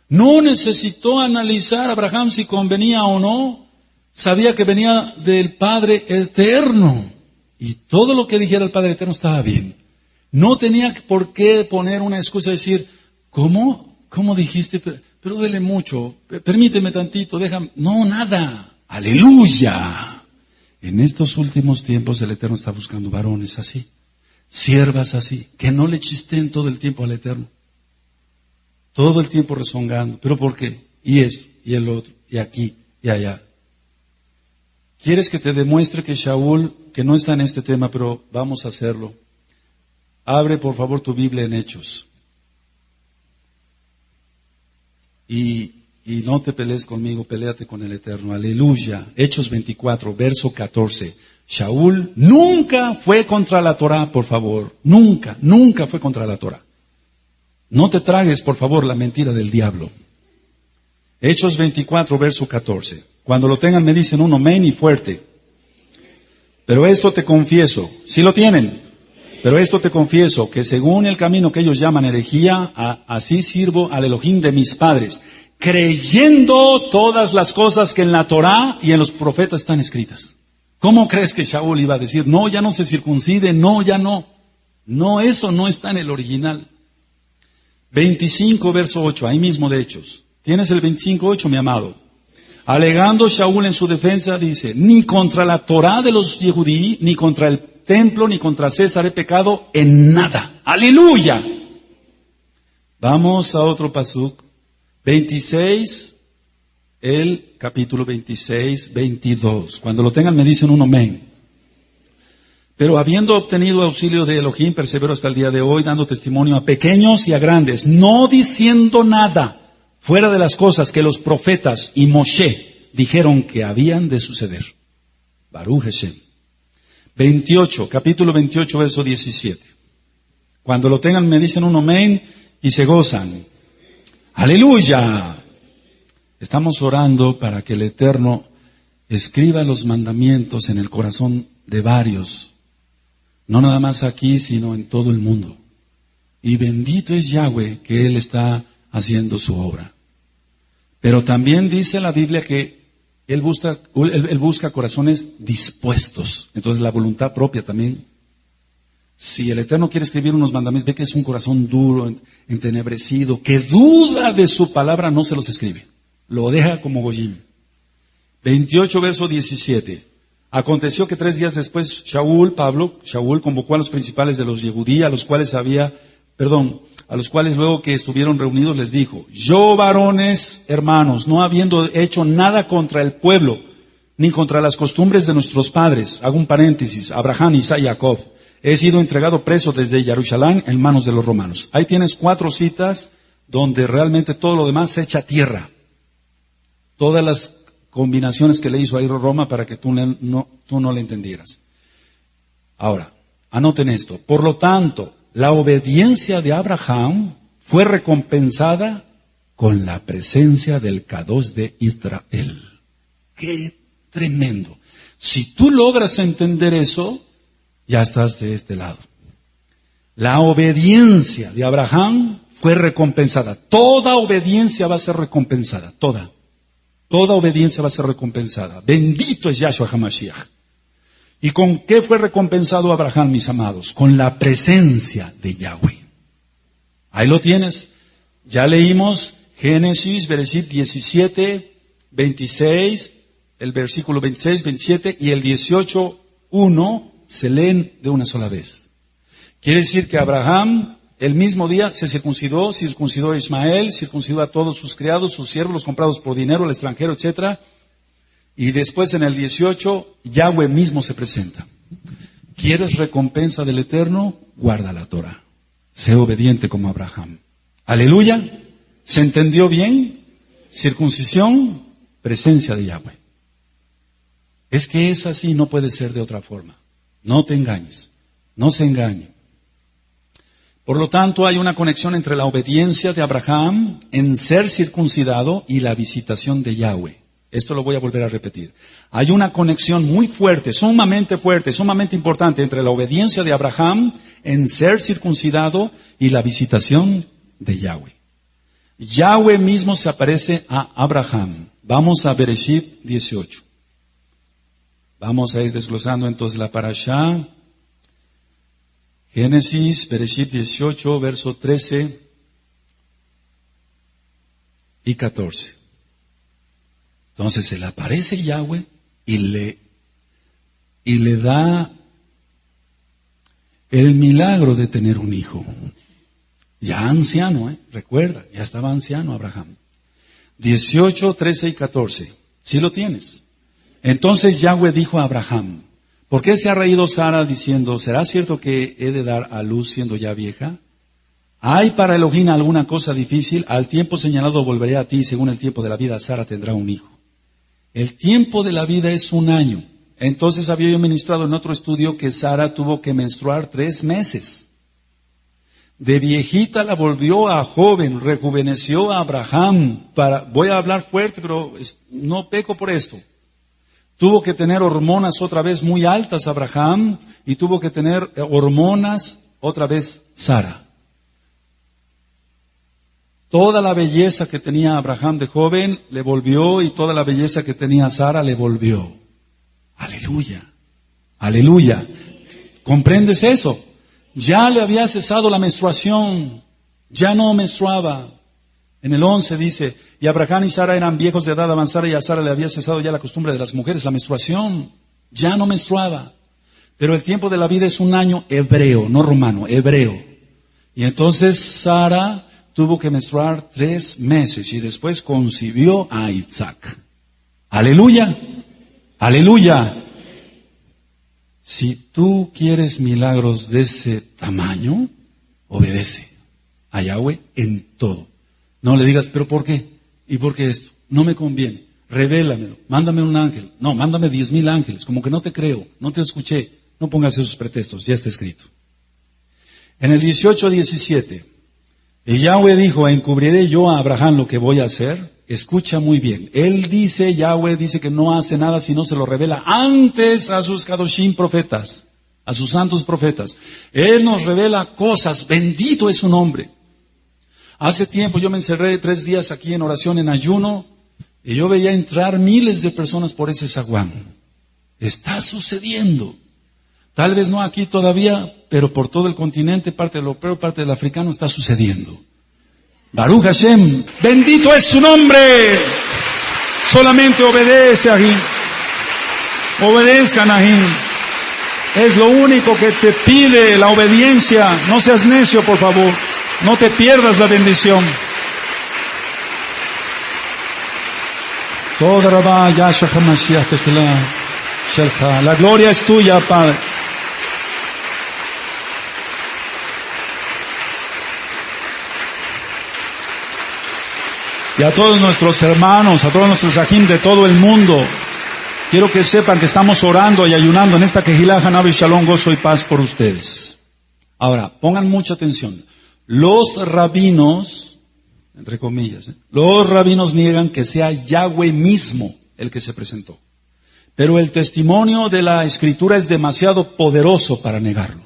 No necesitó analizar a Abraham si convenía o no. Sabía que venía del Padre Eterno. Y todo lo que dijera el Padre Eterno estaba bien. No tenía por qué poner una excusa y decir, ¿cómo dijiste? Pero duele mucho. Permíteme tantito, déjame. No, nada. ¡Aleluya! En estos últimos tiempos el Eterno está buscando varones así. Siervas así. Que no le chisten todo el tiempo al Eterno. Todo el tiempo rezongando. ¿Pero por qué? Y esto, y el otro, y aquí, y allá. ¿Quieres que te demuestre que Shaul, que no está en este tema, pero vamos a hacerlo? Abre por favor tu Biblia en Hechos. Y no te pelees conmigo, peléate con el Eterno. Aleluya. Hechos 24, verso 14. Shaul nunca fue contra la Torá, por favor. Nunca fue contra la Torá. No te tragues, por favor, la mentira del diablo. Hechos 24, verso 14. Cuando lo tengan me dicen un amén y fuerte. Pero esto te confieso. ¿Sí lo tienen? Pero esto te confieso, que según el camino que ellos llaman herejía, así sirvo al Elohim de mis padres, creyendo todas las cosas que en la Torá y en los profetas están escritas. ¿Cómo crees que Shaul iba a decir, no, ya no se circuncide, no, ya no? No, eso no está en el original. 25, verso 8, ahí mismo de Hechos. ¿Tienes el 25:8, mi amado? Alegando Shaul en su defensa, dice, ni contra la Torá de los Yehudí, ni contra el templo, ni contra César he pecado en nada. ¡Aleluya! Vamos a otro pasuk. 26, el capítulo 26, 22. Cuando lo tengan me dicen un amén. Pero habiendo obtenido auxilio de Elohim, persevero hasta el día de hoy, dando testimonio a pequeños y a grandes, no diciendo nada fuera de las cosas que los profetas y Moshe dijeron que habían de suceder. Baruch Hashem. 28, capítulo 28, verso 17. Cuando lo tengan me dicen un amén y se gozan. ¡Aleluya! Estamos orando para que el Eterno escriba los mandamientos en el corazón de varios. No nada más aquí, sino en todo el mundo. Y bendito es Yahweh que Él está haciendo su obra. Pero también dice la Biblia que Él busca corazones dispuestos. Entonces la voluntad propia también. Si el Eterno quiere escribir unos mandamientos, ve que es un corazón duro, entenebrecido, que duda de su palabra, no se los escribe. Lo deja como Goyim. 28, verso 17. Aconteció que 3 días después Shaul convocó a los principales de los Yehudí, a los cuales luego que estuvieron reunidos les dijo, yo varones hermanos, no habiendo hecho nada contra el pueblo, ni contra las costumbres de nuestros padres, hago un paréntesis, Abraham, Isaac y Jacob, he sido entregado preso desde Jerusalén en manos de los romanos. Ahí tienes 4 citas donde realmente todo lo demás se echa a tierra. Todas las combinaciones que le hizo a Roma para que tú no le entendieras. Ahora, anoten esto. Por lo tanto, la obediencia de Abraham fue recompensada con la presencia del Kadosh de Israel. ¡Qué tremendo! Si tú logras entender eso, ya estás de este lado. La obediencia de Abraham fue recompensada. Toda obediencia va a ser recompensada. Toda obediencia va a ser recompensada. Bendito es Yahshua HaMashiach. ¿Y con qué fue recompensado Abraham, mis amados? Con la presencia de Yahweh. Ahí lo tienes. Ya leímos Génesis, Bereshit 17, 26, el versículo 26, 27 y el 18, 1 se leen de una sola vez. Quiere decir que Abraham el mismo día se circuncidó a Ismael, circuncidó a todos sus criados, sus siervos, los comprados por dinero, el extranjero, etc. Y después en el 18, Yahweh mismo se presenta. ¿Quieres recompensa del Eterno? Guarda la Torah. Sé obediente como Abraham. Aleluya. ¿Se entendió bien? Circuncisión, presencia de Yahweh. Es que es así, no puede ser de otra forma. No te engañes. No se engañe. Por lo tanto, hay una conexión entre la obediencia de Abraham en ser circuncidado y la visitación de Yahweh. Esto lo voy a volver a repetir. Hay una conexión muy fuerte, sumamente importante entre la obediencia de Abraham en ser circuncidado y la visitación de Yahweh. Yahweh mismo se aparece a Abraham. Vamos a Bereshit 18. Vamos a ir desglosando entonces la parashá. Génesis, Bereshit 18, verso 13 y 14. Entonces se le aparece Yahweh y le da el milagro de tener un hijo. Ya anciano, recuerda, ya estaba anciano Abraham. 18, 13 y 14. ¿Sí lo tienes? Entonces Yahweh dijo a Abraham: ¿por qué se ha reído Sara diciendo, ¿será cierto que he de dar a luz siendo ya vieja? ¿Hay para Elohim alguna cosa difícil? Al tiempo señalado volveré a ti y según el tiempo de la vida Sara tendrá un hijo. El tiempo de la vida es 1 año. Entonces había yo ministrado en otro estudio que Sara tuvo que menstruar 3 meses. De viejita la volvió a joven, rejuveneció a Abraham. Voy a hablar fuerte, pero no peco por esto. Tuvo que tener hormonas otra vez muy altas Abraham y tuvo que tener hormonas otra vez Sara. Toda la belleza que tenía Abraham de joven le volvió y toda la belleza que tenía Sara le volvió. Aleluya, aleluya. ¿Comprendes eso? Ya le había cesado la menstruación, ya no menstruaba. En el 11 dice, y Abraham y Sara eran viejos de edad avanzada y a Sara le había cesado ya la costumbre de las mujeres, la menstruación. Ya no menstruaba. Pero el tiempo de la vida es 1 año hebreo, no romano, hebreo. Y entonces Sara tuvo que menstruar 3 meses y después concibió a Isaac. Aleluya, aleluya. Si tú quieres milagros de ese tamaño, obedece a Yahweh en todo. No le digas, ¿pero por qué? ¿Y por qué esto? No me conviene. Revélamelo. Mándame un ángel. No, mándame 10,000 ángeles. Como que no te creo. No te escuché. No pongas esos pretextos. Ya está escrito. En el 18:17, y Yahweh dijo, encubriré yo a Abraham lo que voy a hacer. Escucha muy bien. Él dice, Yahweh dice que no hace nada si no se lo revela antes a sus Kadoshim profetas, a sus santos profetas. Él nos revela cosas. Bendito es su nombre. Hace tiempo yo me encerré 3 días aquí en oración, en ayuno, y yo veía entrar miles de personas por ese zaguán. Está sucediendo. Tal vez no aquí todavía, pero por todo el continente, parte del europeo, parte del africano, está sucediendo. Baruch Hashem, bendito es su nombre. Solamente obedece a Him. Obedezcan a Him. Es lo único que te pide la obediencia. No seas necio, por favor. No te pierdas la bendición. Toda Rabá, Yahshua HaMashiach Tejilah Shelcha. La gloria es tuya, Padre. Y a todos nuestros hermanos, a todos nuestros ajim de todo el mundo, quiero que sepan que estamos orando y ayunando en esta Kehilá Hanav y Shalom, gozo y paz por ustedes. Ahora, pongan mucha atención. Los rabinos entre comillas. Los rabinos niegan que sea Yahweh mismo el que se presentó. Pero el testimonio de la Escritura es demasiado poderoso para negarlo.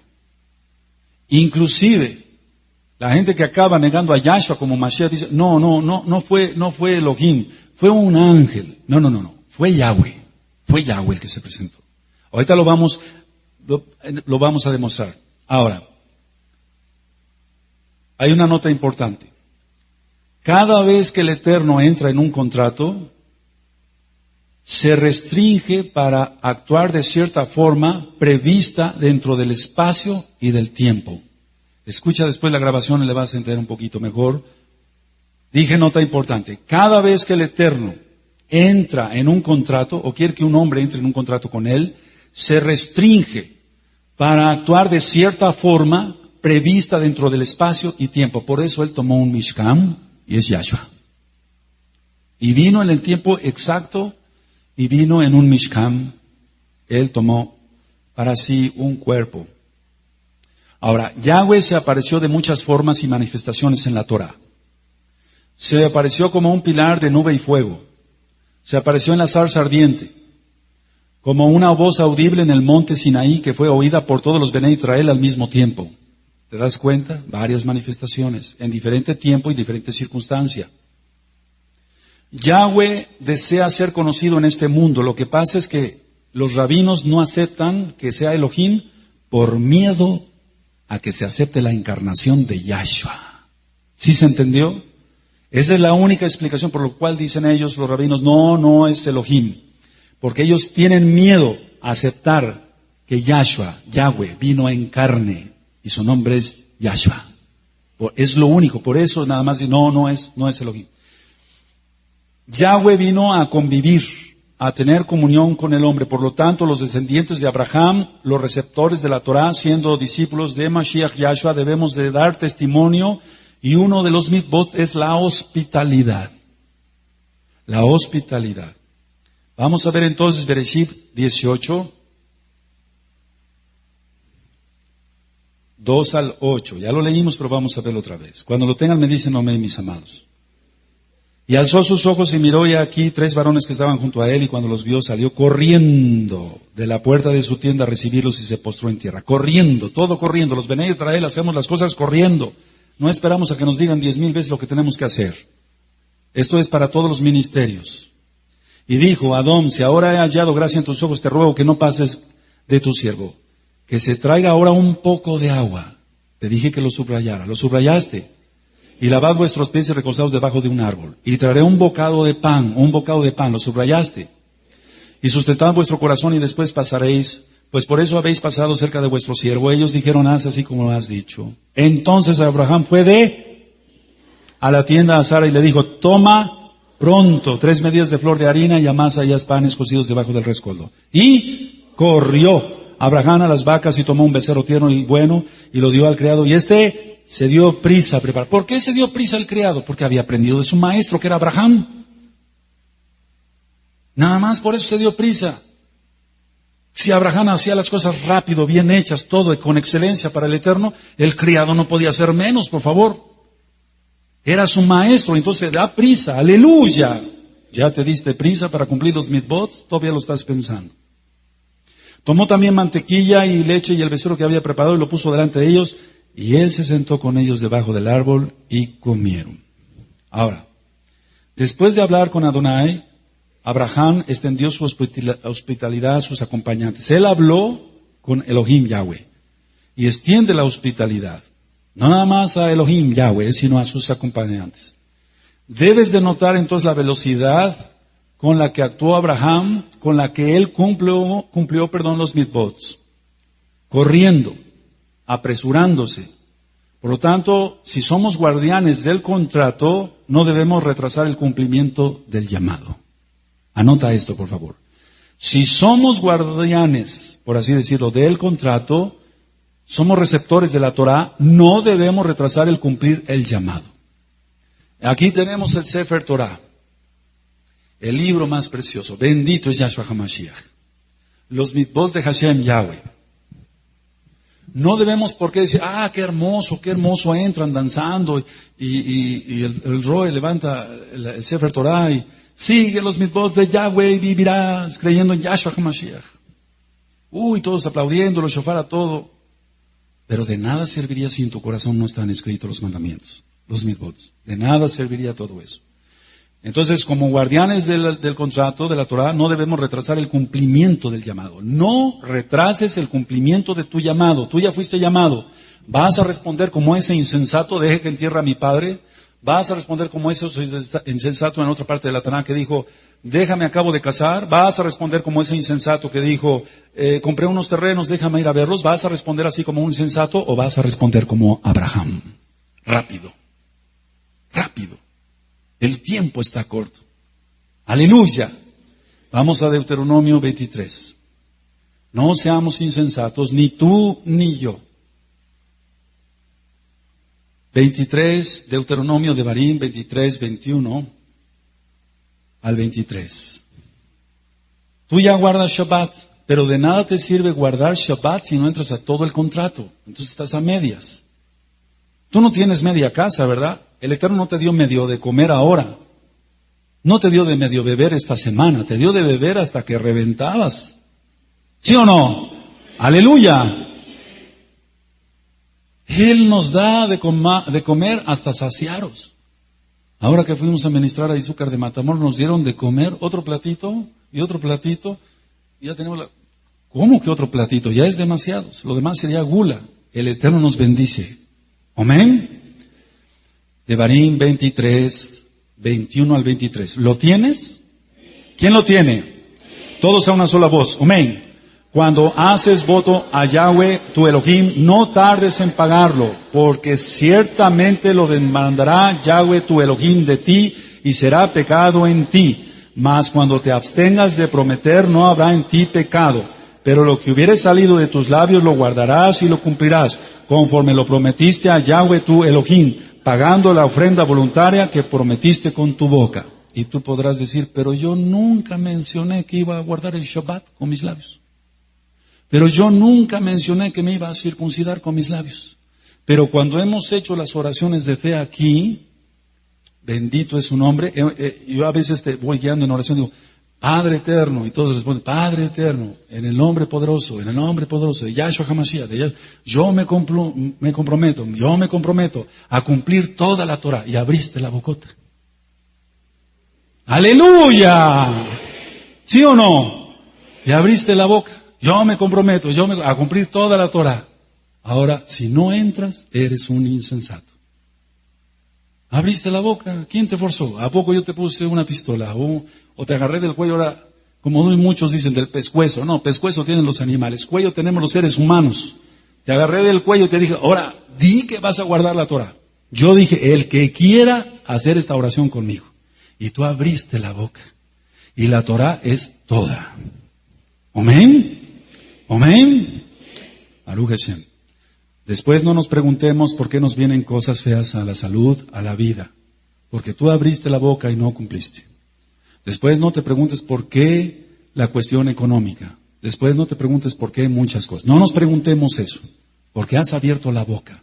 Inclusive, la gente que acaba negando a Yahshua como Mashiach dice, no fue Elohim, fue un ángel. No, fue Yahweh el que se presentó. Ahorita lo vamos a demostrar. Ahora, hay una nota importante. Cada vez que el Eterno entra en un contrato, se restringe para actuar de cierta forma prevista dentro del espacio y del tiempo. Escucha después la grabación y le vas a entender un poquito mejor. Dije nota importante. Cada vez que el Eterno entra en un contrato, o quiere que un hombre entre en un contrato con él, se restringe para actuar de cierta forma prevista dentro del espacio y tiempo. Por eso él tomó un Mishkan y es Yahshua. Y vino en el tiempo exacto y vino en un Mishkan. Él tomó para sí un cuerpo. Ahora, Yahweh se apareció de muchas formas y manifestaciones en la Torah. Se apareció como un pilar de nube y fuego. Se apareció en la zarza ardiente. Como una voz audible en el monte Sinaí que fue oída por todos los Bené Israel al mismo tiempo. ¿Te das cuenta? Varias manifestaciones en diferente tiempo y diferente circunstancia. Yahweh desea ser conocido en este mundo. Lo que pasa es que los rabinos no aceptan que sea Elohim por miedo a que se acepte la encarnación de Yahshua. ¿Sí se entendió? Esa es la única explicación por la cual dicen ellos, los rabinos, no es Elohim. Porque ellos tienen miedo a aceptar que Yahshua, Yahweh, vino en carne y su nombre es Yahshua. Es lo único, por eso nada más no es Elohim. Yahweh vino a convivir, a tener comunión con el hombre. Por lo tanto, los descendientes de Abraham, los receptores de la Torah, siendo discípulos de Mashiach Yahshua, debemos de dar testimonio, y uno de los mitzvot es la hospitalidad. La hospitalidad. Vamos a ver entonces Bereshit 18, 2 al 8. Ya lo leímos, pero vamos a verlo otra vez. Cuando lo tengan me dicen amén, mis amados. Y alzó sus ojos y miró, y aquí 3 varones que estaban junto a él, y cuando los vio salió corriendo de la puerta de su tienda a recibirlos y se postró en tierra. Corriendo, todo corriendo. Los Bené Israel hacemos las cosas corriendo. No esperamos a que nos digan 10,000 veces lo que tenemos que hacer. Esto es para todos los ministerios. Y dijo, Adón, si ahora he hallado gracia en tus ojos, te ruego que no pases de tu siervo, que se traiga ahora un poco de agua. Te dije que lo subrayara, lo subrayaste. Y lavad vuestros pies y recostaos debajo de un árbol. Y traeré un bocado de pan, lo subrayaste. Y sustentad vuestro corazón y después pasaréis, pues por eso habéis pasado cerca de vuestro siervo. Ellos dijeron, haz así como lo has dicho. Entonces Abraham fue a la tienda a Sara y le dijo, toma pronto 3 medidas de flor de harina y amasa y haz panes cocidos debajo del rescoldo. Y corrió Abraham a las vacas y tomó un becerro tierno y bueno y lo dio al criado, y se dio prisa a preparar. ¿Por qué se dio prisa el criado? Porque había aprendido de su maestro, que era Abraham. Nada más por eso se dio prisa. Si Abraham hacía las cosas rápido, bien hechas, todo con excelencia para el Eterno, el criado no podía hacer menos, por favor. Era su maestro, entonces da prisa, aleluya. Ya te diste prisa para cumplir los mitzvot, todavía lo estás pensando. Tomó también mantequilla y leche y el becerro que había preparado y lo puso delante de ellos, y él se sentó con ellos debajo del árbol y comieron. Ahora, después de hablar con Adonai, Abraham extendió su hospitalidad a sus acompañantes. Él habló con Elohim Yahweh y extiende la hospitalidad. No nada más a Elohim Yahweh, sino a sus acompañantes. Debes de notar entonces la velocidad con la que actuó Abraham, con la que él cumplió los mitzvot. Corriendo, apresurándose. Por lo tanto, si somos guardianes del contrato, no debemos retrasar el cumplimiento del llamado. Anota esto, por favor. Si somos guardianes, por así decirlo, del contrato, somos receptores de la Torah, no debemos retrasar el cumplir el llamado. Aquí tenemos el Sefer Torah, el libro más precioso. Bendito es Yahshua HaMashiach. Los mitzvot de Hashem Yahweh. No debemos por qué decir, qué hermoso entran danzando y el Roe levanta el Sefer Torah y sigue los mitzvot de Yahweh y vivirás creyendo en Yahshua HaMashiach. Todos aplaudiendo, los shofar a todo. Pero de nada serviría si en tu corazón no están escritos los mandamientos, los mitzvot. De nada serviría todo eso. Entonces, como guardianes del contrato, de la Torah, no debemos retrasar el cumplimiento del llamado. No retrases el cumplimiento de tu llamado. Tú ya fuiste llamado. ¿Vas a responder como ese insensato, deje que entierre a mi padre? ¿Vas a responder como ese insensato en otra parte de la Tanaj que dijo, déjame, acabo de casar? ¿Vas a responder como ese insensato que dijo, compré unos terrenos, déjame ir a verlos? ¿Vas a responder así como un insensato o vas a responder como Abraham? Rápido. El tiempo está corto. Aleluya. Vamos a Deuteronomio 23. No seamos insensatos, ni tú ni yo. 23, Deuteronomio de Barín, 23, 21 al 23. Tú ya guardas Shabbat, pero de nada te sirve guardar Shabbat si no entras a todo el contrato. Entonces estás a medias. Tú no tienes media casa, ¿verdad? El Eterno no te dio medio de comer ahora. No te dio de medio beber esta semana. Te dio de beber hasta que reventabas. ¿Sí o no? ¡Aleluya! Él nos da de comer hasta saciaros. Ahora que fuimos a ministrar a Izúcar de Matamoros, nos dieron de comer otro platito y otro platito. Y ya tenemos ¿Cómo que otro platito? Ya es demasiado. Lo demás sería gula. El Eterno nos bendice. Amén. Devarim 23, 21 al 23. ¿Lo tienes? ¿Quién lo tiene? Todos a una sola voz. Amén. Cuando haces voto a Yahweh, tu Elohim, no tardes en pagarlo, porque ciertamente lo demandará Yahweh, tu Elohim, de ti, y será pecado en ti. Mas cuando te abstengas de prometer, no habrá en ti pecado. Pero lo que hubiere salido de tus labios lo guardarás y lo cumplirás, conforme lo prometiste a Yahweh, tu Elohim, pagando la ofrenda voluntaria que prometiste con tu boca. Y tú podrás decir, pero yo nunca mencioné que iba a guardar el Shabbat con mis labios. Pero yo nunca mencioné que me iba a circuncidar con mis labios. Pero cuando hemos hecho las oraciones de fe aquí, bendito es su nombre, yo a veces te voy guiando en oración y digo, Padre eterno, y todos responden, Padre eterno, en el nombre poderoso de Yahshua HaMashiach, yo me comprometo a cumplir toda la Torah. Y abriste la bocota. ¡Aleluya! ¿Sí o no? Y abriste la boca. Yo me comprometo a cumplir toda la Torah. Ahora, si no entras, eres un insensato. Abriste la boca. ¿Quién te forzó? ¿A poco yo te puse una pistola? ¿O te agarré del cuello? Ahora, como muchos dicen, del pescuezo. No, pescuezo tienen los animales. Cuello tenemos los seres humanos. Te agarré del cuello y te dije, ahora, di que vas a guardar la Torah. Yo dije, el que quiera hacer esta oración conmigo. Y tú abriste la boca. Y la Torah es toda. Amén. Amén. Baruch Hashem. Después no nos preguntemos por qué nos vienen cosas feas a la salud, a la vida. Porque tú abriste la boca y no cumpliste. Después no te preguntes por qué la cuestión económica. Después no te preguntes por qué muchas cosas. No nos preguntemos eso. Porque has abierto la boca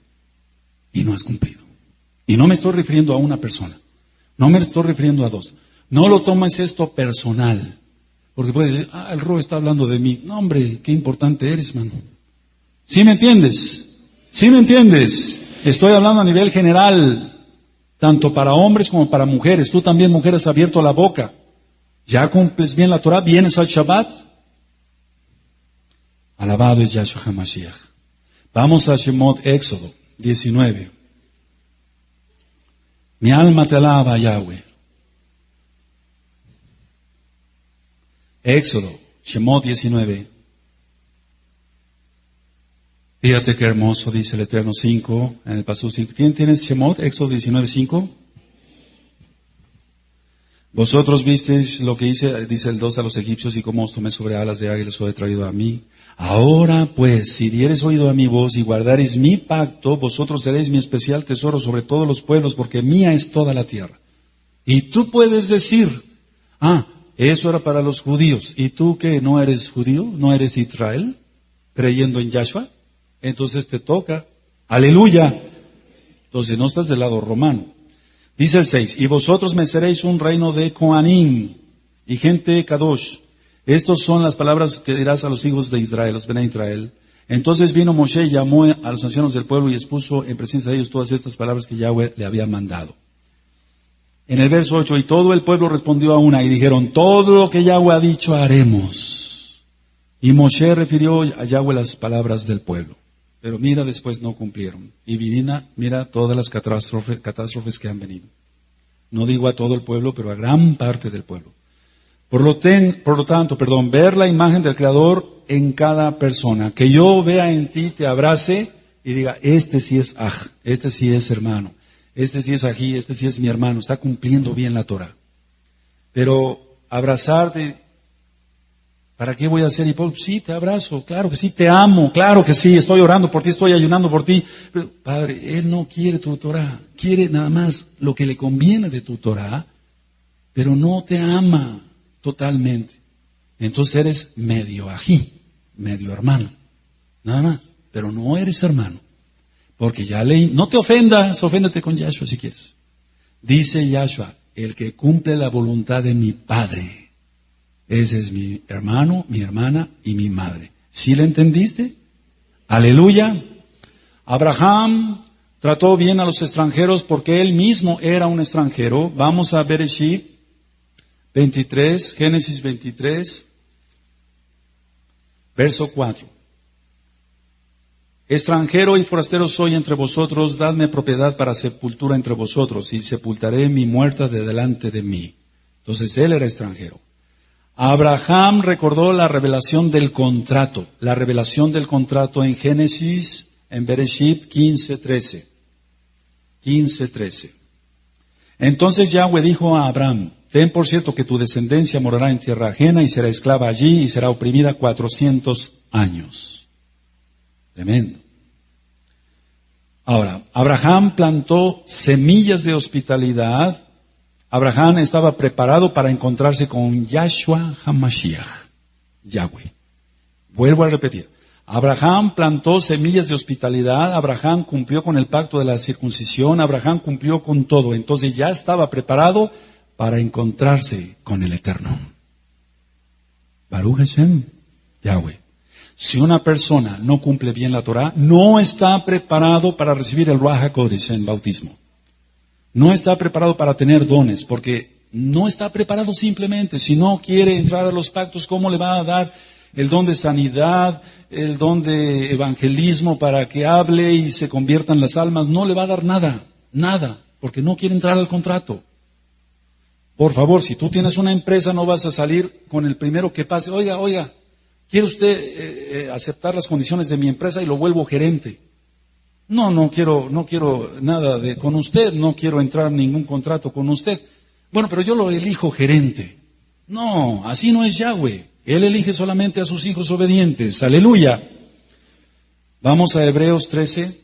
y no has cumplido. Y no me estoy refiriendo a una persona. No me estoy refiriendo a dos. No lo tomes esto personal. Porque puedes decir, el Ro está hablando de mí. No, hombre, qué importante eres, mano. ¿Sí me entiendes? ¿Sí me entiendes? Estoy hablando a nivel general, tanto para hombres como para mujeres. Tú también, mujer, has abierto la boca. ¿Ya cumples bien la Torah? ¿Vienes al Shabbat? Alabado es Yahshua HaMashiach. Vamos a Shemot, Éxodo 19. Mi alma te alaba, Yahweh. Éxodo, Shemot 19. Fíjate qué hermoso, dice el Eterno 5, en el paso 5. ¿Tienes Shemot, Éxodo 19, 5? Vosotros visteis lo que hice, dice el 2, a los egipcios, y cómo os tomé sobre alas de águila, os he traído a mí. Ahora pues, si diereis oído a mi voz y guardareis mi pacto, vosotros seréis mi especial tesoro sobre todos los pueblos, porque mía es toda la tierra. Y tú puedes decir, eso era para los judíos. ¿Y tú que no eres judío? ¿No eres Israel? ¿Creyendo en Yahshua? entonces te toca. Aleluya. Entonces no estás del lado romano. Dice el 6, y vosotros me seréis un reino de Coanim y gente Kadosh. Estas son las palabras que dirás a los hijos de Israel, los Bene Israel. Entonces vino Moshe y llamó a los ancianos del pueblo y expuso en presencia de ellos todas estas palabras que Yahweh le había mandado. En el verso 8, y todo el pueblo respondió a una y dijeron, todo lo que Yahweh ha dicho haremos. Y Moshe refirió a Yahweh las palabras del pueblo. Pero mira, después no cumplieron. Y mira todas las catástrofes que han venido. No digo a todo el pueblo, pero a gran parte del pueblo. Por lo tanto, ver la imagen del Creador en cada persona. Que yo vea en ti, te abrace y diga, este sí es Aj, este sí es hermano, este sí es Ají, este sí es mi hermano, está cumpliendo bien la Torah. Pero abrazarte, ¿para qué voy a hacer hipócrita? Sí, te abrazo, claro que sí, te amo, claro que sí, estoy orando por ti, estoy ayunando por ti. Pero, Padre, Él no quiere tu Torah, quiere nada más lo que le conviene de tu Torah, pero no te ama totalmente. Entonces eres medio ají, medio hermano, nada más, pero no eres hermano. Porque ya leí, no te ofendas, oféndete con Yahshua si quieres. Dice Yahshua, el que cumple la voluntad de mi Padre, ese es mi hermano, mi hermana y mi madre. ¿Sí le entendiste? Aleluya. Abraham trató bien a los extranjeros porque él mismo era un extranjero. Vamos a Bereshit 23, Génesis 23, verso 4. Extranjero y forastero soy entre vosotros, dadme propiedad para sepultura entre vosotros, y sepultaré mi muerta de delante de mí. Entonces él era extranjero. Abraham recordó la revelación del contrato en Génesis, en Bereshit 15:13. 15:13. Entonces Yahweh dijo a Abraham, ten por cierto que tu descendencia morará en tierra ajena y será esclava allí y será oprimida 400 años. Tremendo. Ahora, Abraham plantó semillas de hospitalidad. Abraham estaba preparado para encontrarse con Yahshua HaMashiach, Yahweh. Vuelvo a repetir. Abraham plantó semillas de hospitalidad. Abraham cumplió con el pacto de la circuncisión. Abraham cumplió con todo. Entonces ya estaba preparado para encontrarse con el Eterno. Baruch Hashem, Yahweh. Si una persona no cumple bien la Torah, no está preparado para recibir el Ruach HaKodesh en bautismo. No está preparado para tener dones, porque no está preparado simplemente. Si no quiere entrar a los pactos, ¿cómo le va a dar el don de sanidad, el don de evangelismo para que hable y se conviertan las almas? No le va a dar nada, porque no quiere entrar al contrato. Por favor, si tú tienes una empresa, no vas a salir con el primero que pase. Oiga, ¿quiere usted aceptar las condiciones de mi empresa y lo vuelvo gerente? No quiero nada con usted, no quiero entrar en ningún contrato con usted. Bueno, pero yo lo elijo gerente. No, así no es Yahweh. Él elige solamente a sus hijos obedientes. Aleluya. Vamos a Hebreos 13.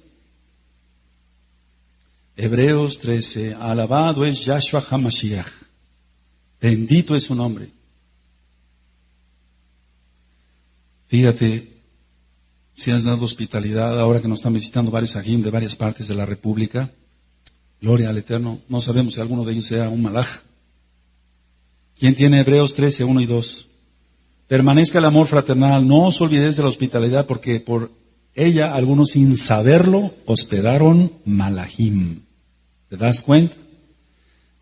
Hebreos 13. Alabado es Yahshua HaMashiach. Bendito es su nombre. Fíjate, si has dado hospitalidad, ahora que nos están visitando varios ajim de varias partes de la República, gloria al Eterno. No sabemos si alguno de ellos sea un malaj. ¿Quién tiene Hebreos 13, 1 y 2? Permanezca el amor fraternal, no os olvidéis de la hospitalidad, porque por ella algunos sin saberlo hospedaron malajim. ¿Te das cuenta?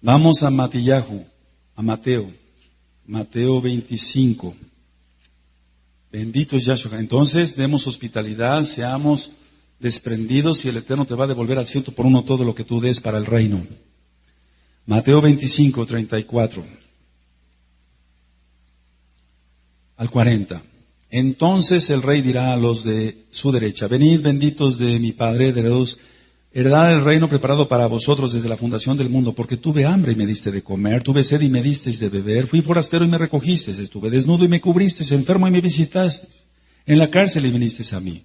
Vamos a Matillahu, a Mateo 25. Bendito es Yahshua. Entonces, demos hospitalidad, seamos desprendidos y el Eterno te va a devolver al 100 por 1 todo lo que tú des para el reino. Mateo 25, 34 al 40. Entonces el rey dirá a los de su derecha, venid benditos de mi Padre, heredad el reino preparado para vosotros desde la fundación del mundo, porque tuve hambre y me diste de comer, tuve sed y me disteis de beber, fui forastero y me recogisteis, estuve desnudo y me cubristeis, enfermo y me visitasteis, en la cárcel y vinisteis a mí.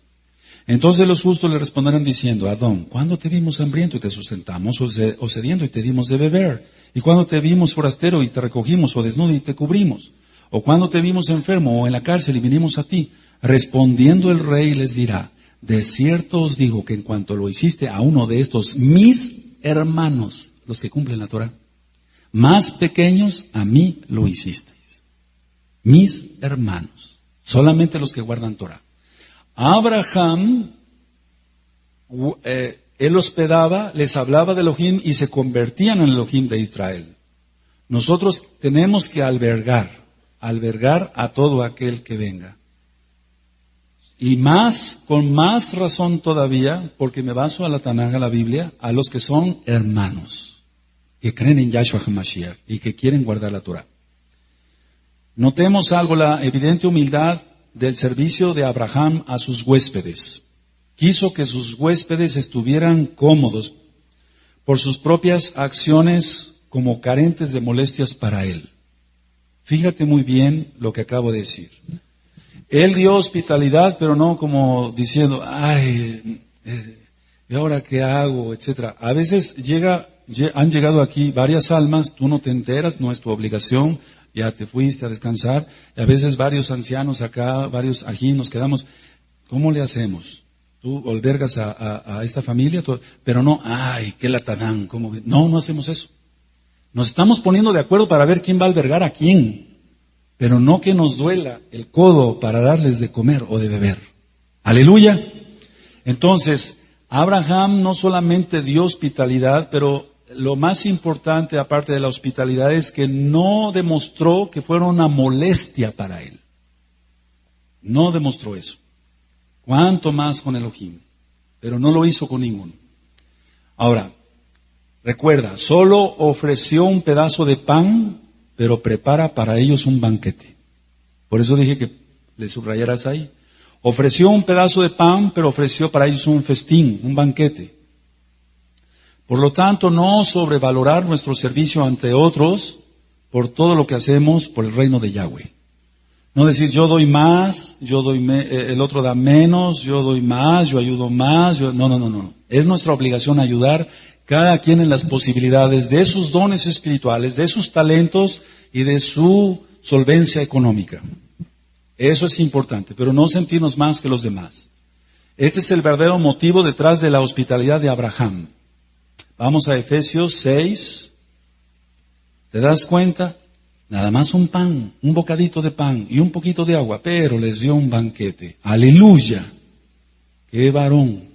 Entonces los justos le responderán diciendo, Adón, ¿cuándo te vimos hambriento y te sustentamos, o sediento y te dimos de beber? ¿Y cuándo te vimos forastero y te recogimos, o desnudo y te cubrimos? ¿O cuándo te vimos enfermo o en la cárcel y vinimos a ti? Respondiendo el rey les dirá, de cierto os digo que en cuanto lo hiciste a uno de estos mis hermanos, los que cumplen la Torah, más pequeños, a mí lo hicisteis. Mis hermanos, solamente los que guardan Torah. Abraham, él hospedaba, les hablaba de Elohim y se convertían en Elohim de Israel. Nosotros tenemos que albergar a todo aquel que venga. Y más, con más razón todavía, porque me baso a la Tanaj, a la Biblia, a los que son hermanos, que creen en Yahshua HaMashiach y que quieren guardar la Torah. Notemos algo, la evidente humildad del servicio de Abraham a sus huéspedes. Quiso que sus huéspedes estuvieran cómodos por sus propias acciones como carentes de molestias para él. Fíjate muy bien lo que acabo de decir. Él dio hospitalidad, pero no como diciendo, ay, ¿y ahora qué hago? Etcétera. A veces han llegado aquí varias almas, tú no te enteras, no es tu obligación, ya te fuiste a descansar. Y a veces varios ancianos acá, varios ají, nos quedamos. ¿Cómo le hacemos? Tú albergas a esta familia, pero no, ay, qué latadán, ¿cómo? No hacemos eso. Nos estamos poniendo de acuerdo para ver quién va a albergar a quién. Pero no que nos duela el codo para darles de comer o de beber. Aleluya. Entonces, Abraham no solamente dio hospitalidad, pero lo más importante, aparte de la hospitalidad, es que no demostró que fuera una molestia para él. No demostró eso. Cuánto más con Elohim. Pero no lo hizo con ninguno. Ahora, recuerda, solo ofreció un pedazo de pan, pero prepara para ellos un banquete. Por eso dije que le subrayaras ahí. Ofreció un pedazo de pan, pero ofreció para ellos un festín, un banquete. Por lo tanto, no sobrevalorar nuestro servicio ante otros por todo lo que hacemos por el reino de Yahweh. No decir, yo doy más, el otro da menos, yo doy más, yo ayudo más. No. Es nuestra obligación ayudar cada quien en las posibilidades de sus dones espirituales, de sus talentos y de su solvencia económica. Eso es importante, pero no sentirnos más que los demás. Este es el verdadero motivo detrás de la hospitalidad de Abraham. Vamos a Efesios 6. ¿Te das cuenta? Nada más un pan, un bocadito de pan y un poquito de agua, pero les dio un banquete. ¡Aleluya! ¡Qué varón!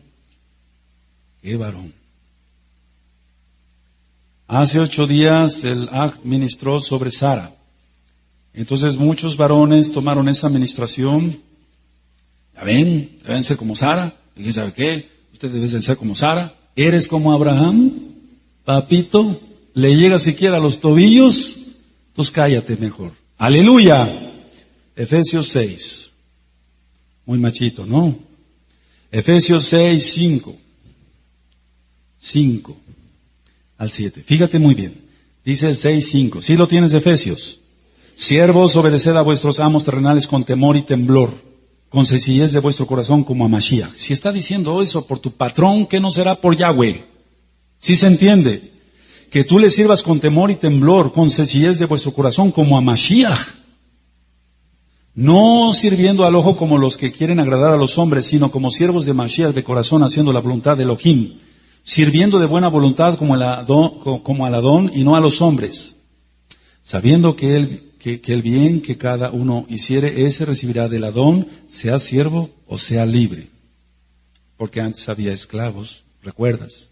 ¡Qué varón! Hace 8 días el Aj ministró sobre Sara. Entonces muchos varones tomaron esa administración. Ya ven, deben ser como Sara. ¿Y quién sabe qué? Ustedes deben ser como Sara. ¿Eres como Abraham? Papito, ¿le llega siquiera a los tobillos? Entonces cállate mejor. ¡Aleluya! Efesios 6. Muy machito, ¿no? Efesios 6, 5 al 7. Fíjate muy bien. Dice el 6, 5. ¿Sí lo tienes de Efesios? Siervos, obedeced a vuestros amos terrenales con temor y temblor, con sencillez de vuestro corazón como a Mashiach. Si está diciendo eso por tu patrón, ¿qué no será por Yahweh? ¿Sí se entiende? Que tú le sirvas con temor y temblor, con sencillez de vuestro corazón como a Mashiach. No sirviendo al ojo como los que quieren agradar a los hombres, sino como siervos de Mashiach de corazón, haciendo la voluntad de Elohim, sirviendo de buena voluntad como al Adón y no a los hombres, sabiendo que el bien que cada uno hiciere, ese recibirá del Adón, sea siervo o sea libre. Porque antes había esclavos, ¿recuerdas?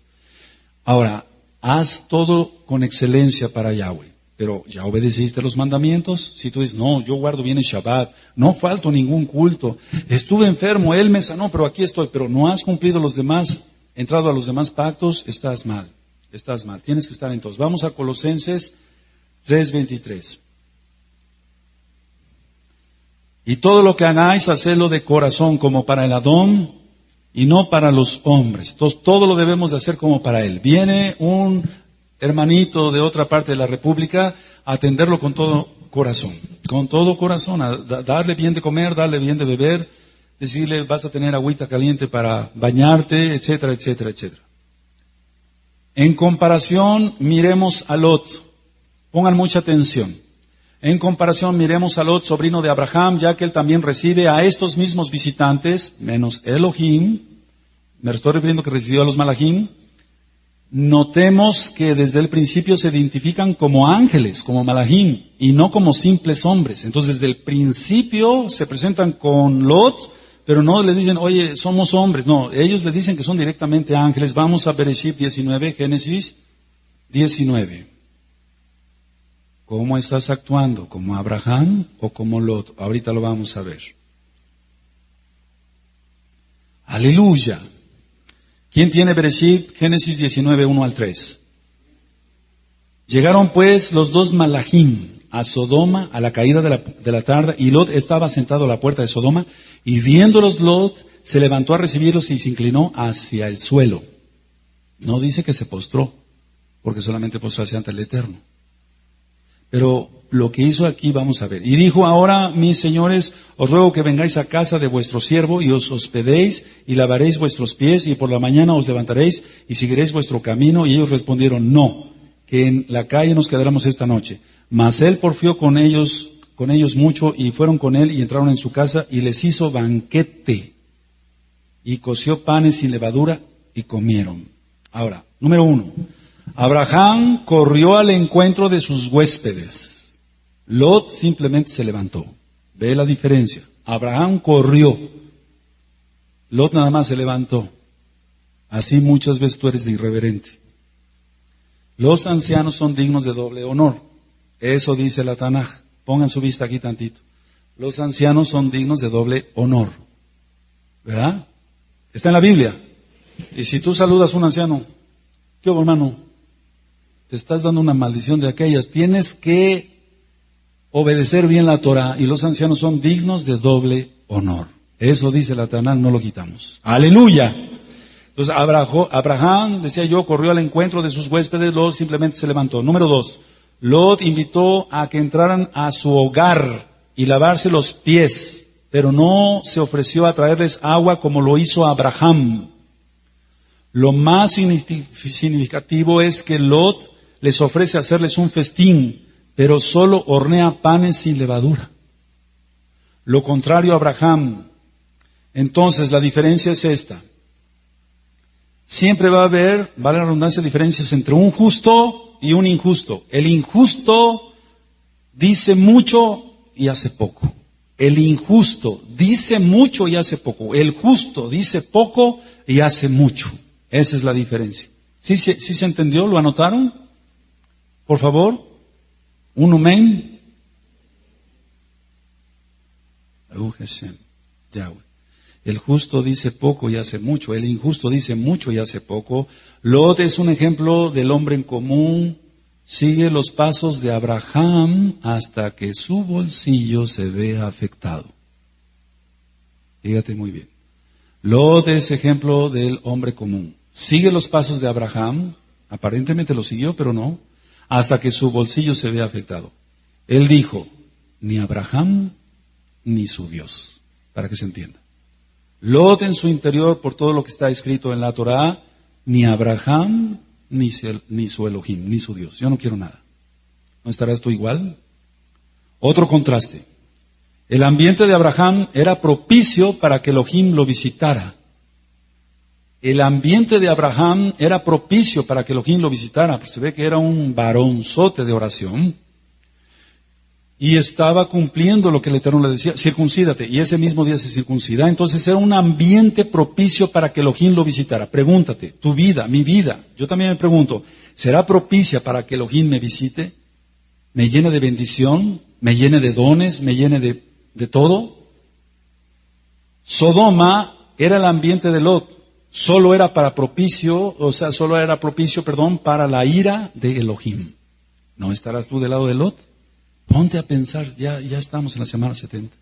Ahora, haz todo con excelencia para Yahweh. Pero ¿ya obedeciste los mandamientos? Si tú dices, no, yo guardo bien el Shabbat, no falto ningún culto, estuve enfermo, Él me sanó, pero aquí estoy, pero no has cumplido los demás, entrado a los demás pactos, estás mal, tienes que estar en todos. Vamos a Colosenses 3:23. Y todo lo que hagáis, hacedlo de corazón como para el Adón y no para los hombres. Entonces, todo lo debemos de hacer como para Él. Viene un hermanito de otra parte de la República a atenderlo con todo corazón, a darle bien de comer, darle bien de beber, decirle vas a tener agüita caliente para bañarte, etcétera, etcétera, etcétera. En comparación, miremos a Lot. Pongan mucha atención. En comparación, miremos a Lot, sobrino de Abraham, ya que él también recibe a estos mismos visitantes, menos Elohim, me estoy refiriendo que recibió a los malajim, notemos que desde el principio se identifican como ángeles, como malajim, y no como simples hombres. Entonces, desde el principio se presentan con Lot, pero no le dicen, oye, somos hombres. No, ellos le dicen que son directamente ángeles. Vamos a Bereshit 19, Génesis 19. ¿Cómo estás actuando? ¿Como Abraham o como Lot? Ahorita lo vamos a ver. Aleluya. ¿Quién tiene Bereshit? Génesis 19, 1 al 3. Llegaron pues los dos malajim a Sodoma a la caída de la tarde, y Lot estaba sentado a la puerta de Sodoma, y viéndolos Lot se levantó a recibirlos y se inclinó hacia el suelo. No dice que se postró, porque solamente postrarse ante el Eterno. Pero lo que hizo aquí vamos a ver. Y dijo, ahora, mis señores, os ruego que vengáis a casa de vuestro siervo y os hospedéis y lavaréis vuestros pies, y por la mañana os levantaréis y seguiréis vuestro camino. Y ellos respondieron, no, que en la calle nos quedaremos esta noche. Mas él porfió con ellos mucho, y fueron con él y entraron en su casa, y les hizo banquete y coció panes sin levadura y comieron. Ahora, número 1. Abraham corrió al encuentro de sus huéspedes. Lot simplemente se levantó. Ve la diferencia. Abraham corrió. Lot nada más se levantó. Así muchas veces tú eres de irreverente. Los ancianos son dignos de doble honor. Eso dice la Tanaj. Pongan su vista aquí tantito. Los ancianos son dignos de doble honor. ¿Verdad? Está en la Biblia. Y si tú saludas a un anciano, ¿qué hubo, hermano? Te estás dando una maldición de aquellas. Tienes que obedecer bien la Torah, y los ancianos son dignos de doble honor. Eso dice la Tanaj, no lo quitamos. ¡Aleluya! Entonces Abraham, decía yo, corrió al encuentro de sus huéspedes. Lot simplemente se levantó. Número 2. Lot invitó a que entraran a su hogar y lavarse los pies, pero no se ofreció a traerles agua como lo hizo Abraham. Lo más significativo es que Lot les ofrece hacerles un festín, pero solo hornea panes sin levadura. Lo contrario a Abraham. Entonces, la diferencia es esta. Siempre va a haber, vale la redundancia, diferencias entre un justo y un injusto. El injusto dice mucho y hace poco. El injusto dice mucho y hace poco. El justo dice poco y hace mucho. Esa es la diferencia. ¿Sí se entendió? ¿Lo anotaron? Por favor. Un amén. Yahweh. El justo dice poco y hace mucho. El injusto dice mucho y hace poco. Lot es un ejemplo del hombre en común. Sigue los pasos de Abraham hasta que su bolsillo se vea afectado. Fíjate muy bien. Lot es ejemplo del hombre común. Sigue los pasos de Abraham. Aparentemente lo siguió, pero no. Hasta que su bolsillo se vea afectado. Él dijo, ni Abraham ni su Dios. Para que se entienda. Lot en su interior, por todo lo que está escrito en la Torah, ni Abraham ni su Elohim, ni su Dios. Yo no quiero nada. ¿No estarás tú igual? Otro contraste. El ambiente de Abraham era propicio para que Elohim lo visitara. El ambiente de Abraham era propicio para que Elohim lo visitara. Se ve que era un varonzote de oración. Y estaba cumpliendo lo que el Eterno le decía, circuncídate. Y ese mismo día se circuncida. Entonces era un ambiente propicio para que Elohim lo visitara. Pregúntate, tu vida, mi vida. Yo también me pregunto, ¿será propicia para que Elohim me visite? ¿Me llene de bendición? ¿Me llene de dones? ¿Me llene de todo? Sodoma era el ambiente de Lot. Solo era propicio para la ira de Elohim. ¿No estarás tú del lado de Lot? Ponte a pensar, ya estamos en la semana 70.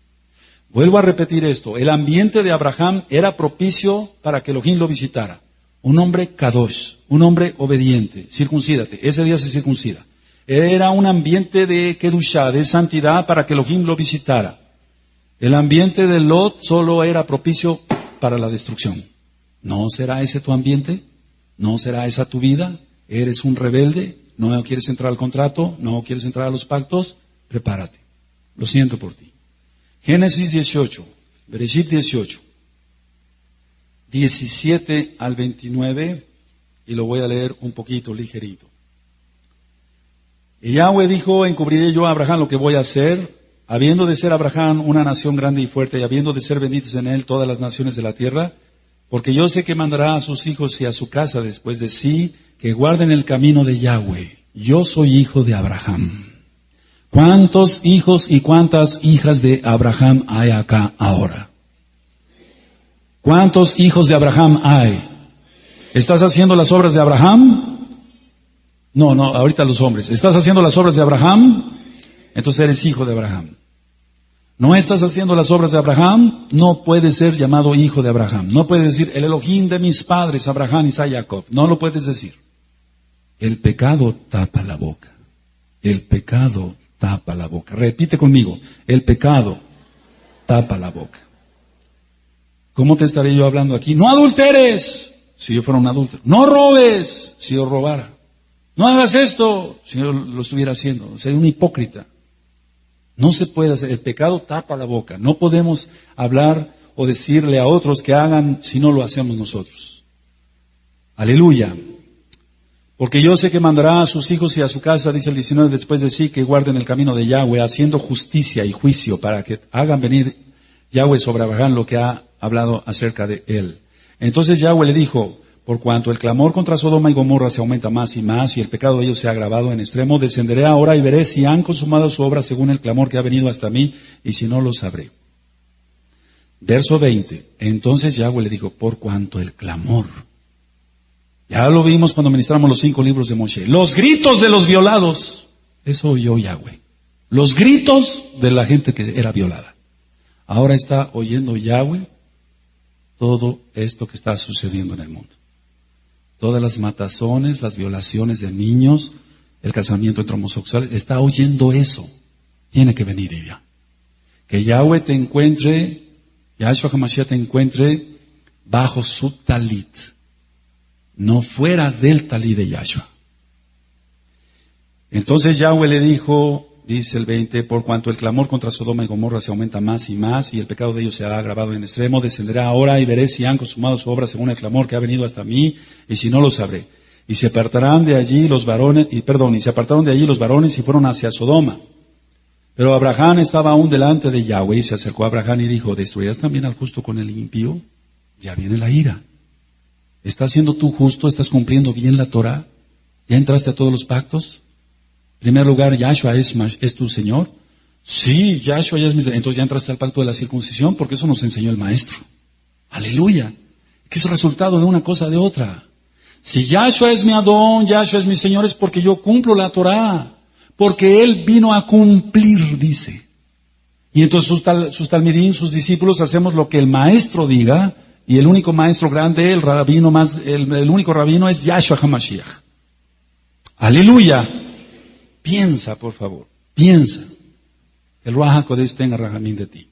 Vuelvo a repetir esto. El ambiente de Abraham era propicio para que Elohim lo visitara. Un hombre kadosh, un hombre obediente. Circuncídate. Ese día se circuncida. Era un ambiente de kedushá, de santidad, para que Elohim lo visitara. El ambiente de Lot solo era propicio para la destrucción. ¿No será ese tu ambiente? ¿No será esa tu vida? ¿Eres un rebelde? ¿No quieres entrar al contrato? ¿No quieres entrar a los pactos? Prepárate. Lo siento por ti. Génesis 18. Bereshit 18. 17 al 29, y lo voy a leer un poquito, ligerito. Y Yahweh dijo, encubriré yo a Abraham lo que voy a hacer, habiendo de ser Abraham una nación grande y fuerte, y habiendo de ser benditas en él todas las naciones de la tierra, porque yo sé que mandará a sus hijos y a su casa después de sí, que guarden el camino de Yahweh. Yo soy hijo de Abraham. ¿Cuántos hijos y cuántas hijas de Abraham hay acá ahora? ¿Cuántos hijos de Abraham hay? ¿Estás haciendo las obras de Abraham? No, ahorita los hombres. ¿Estás haciendo las obras de Abraham? Entonces eres hijo de Abraham. ¿No estás haciendo las obras de Abraham? No puedes ser llamado hijo de Abraham. No puedes decir, el Elohim de mis padres, Abraham, Isaac, Jacob. No lo puedes decir. El pecado tapa la boca. El pecado tapa la boca. Repite conmigo. El pecado tapa la boca. ¿Cómo te estaré yo hablando aquí? No adulteres, si yo fuera un adúltero. No robes, si yo robara. No hagas esto, si yo lo estuviera haciendo. Sería un hipócrita. No se puede hacer. El pecado tapa la boca. No podemos hablar o decirle a otros que hagan si no lo hacemos nosotros. Aleluya. Porque yo sé que mandará a sus hijos y a su casa, dice el 19, después de sí, que guarden el camino de Yahweh, haciendo justicia y juicio, para que hagan venir Yahweh sobre Abraham lo que ha hablado acerca de él. Entonces Yahweh le dijo, por cuanto el clamor contra Sodoma y Gomorra se aumenta más y más, y el pecado de ellos se ha agravado en extremo, descenderé ahora y veré si han consumado su obra según el clamor que ha venido hasta mí, y si no, lo sabré. Verso 20. Entonces Yahweh le dijo, por cuanto el clamor. Ya lo vimos cuando ministramos los 5 libros de Moshe. Los gritos de los violados. Eso oyó Yahweh. Los gritos de la gente que era violada. Ahora está oyendo Yahweh todo esto que está sucediendo en el mundo. Todas las matazones, las violaciones de niños, el casamiento entre homosexuales, está oyendo eso. Tiene que venir ella. Que Yahweh te encuentre, Yahshua HaMashiach te encuentre bajo su talit, no fuera del talit de Yahshua. Entonces Yahweh le dijo, dice el 20, por cuanto el clamor contra Sodoma y Gomorra se aumenta más y más, y el pecado de ellos se ha agravado en extremo, descenderá ahora y veré si han consumado su obra según el clamor que ha venido hasta mí, y si no, lo sabré. Y se apartarán de allí los varones, y se apartaron de allí los varones y fueron hacia Sodoma. Pero Abraham estaba aún delante de Yahweh, y se acercó a Abraham y dijo, ¿destruirás también al justo con el impío? Ya viene la ira. ¿Estás siendo tú justo? ¿Estás cumpliendo bien la Torah? ¿Ya entraste a todos los pactos? En primer lugar, ¿Yahshua es tu Señor? Sí, Yahshua ya es mi Señor. Entonces ya entraste al pacto de la circuncisión, porque eso nos enseñó el Maestro. Aleluya. Que es el resultado de una cosa de otra. Si Yahshua es mi Adón, Yahshua es mi Señor, es porque yo cumplo la Torah. Porque Él vino a cumplir, dice. Y entonces sus talmidín, sus discípulos, hacemos lo que el Maestro diga, y el único Maestro grande, el único rabino es Yahshua HaMashiach. Aleluya. Piensa, por favor, piensa. El Ruach HaKodesh tenga rajamín de ti.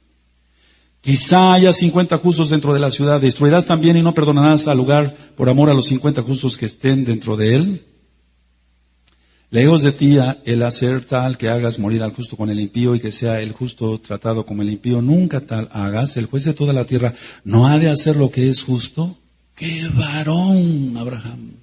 Quizá haya 50 justos dentro de la ciudad. ¿Destruirás también y no perdonarás al lugar por amor a los 50 justos que estén dentro de él? Lejos de ti el hacer tal que hagas morir al justo con el impío y que sea el justo tratado como el impío. Nunca tal hagas. El juez de toda la tierra no ha de hacer lo que es justo. ¡Qué varón, Abraham!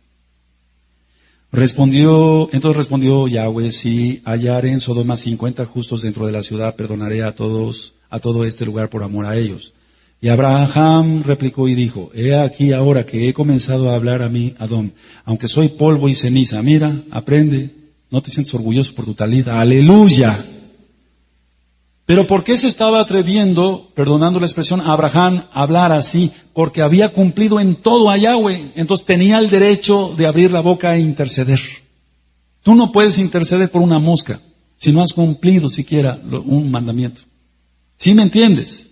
Entonces respondió Yahweh, si hallare en Sodoma 50 justos dentro de la ciudad, perdonaré a todo este lugar por amor a ellos. Y Abraham replicó y dijo, he aquí ahora que he comenzado a hablar a mí, Adón, aunque soy polvo y ceniza. Mira, aprende, no te sientes orgulloso por tu talita. ¡Aleluya! Pero ¿por qué se estaba atreviendo, perdonando la expresión, a Abraham hablar así? Porque había cumplido en todo a Yahweh. Entonces tenía el derecho de abrir la boca e interceder. Tú no puedes interceder por una mosca si no has cumplido siquiera un mandamiento. ¿Sí me entiendes?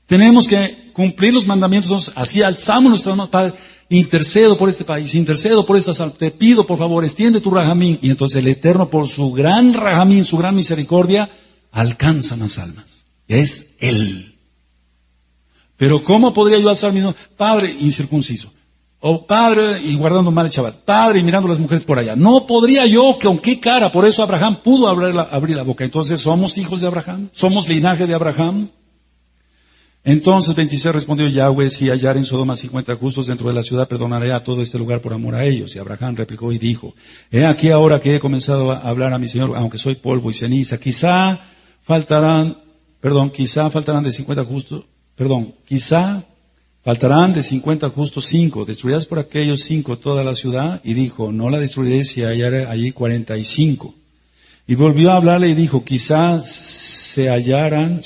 Tenemos que cumplir los mandamientos. Entonces, así alzamos nuestras manos, Padre, intercedo por este país, intercedo por esta salud. Te pido, por favor, extiende tu rajamín. Y entonces el Eterno, por su gran rajamín, su gran misericordia, alcanza más almas. Es Él. Pero ¿cómo podría yo alzar mis manos? Padre incircunciso. O padre y guardando mal el Shabbat. Padre y mirando a las mujeres por allá. No podría yo, ¿con qué cara? Por eso Abraham pudo abrir la boca. Entonces, ¿somos hijos de Abraham? ¿Somos linaje de Abraham? Entonces 26 respondió Yahweh, si hallar en Sodoma 50 justos dentro de la ciudad, perdonaré a todo este lugar por amor a ellos. Y Abraham replicó y dijo, he aquí ahora que he comenzado a hablar a mi Señor, aunque soy polvo y ceniza, quizá faltarán de 50 justos, quizá faltarán de 50 justos 5, destruirás por aquellos 5 toda la ciudad, y dijo, no la destruiré si hallaré allí 45. Y volvió a hablarle y dijo, quizás se hallarán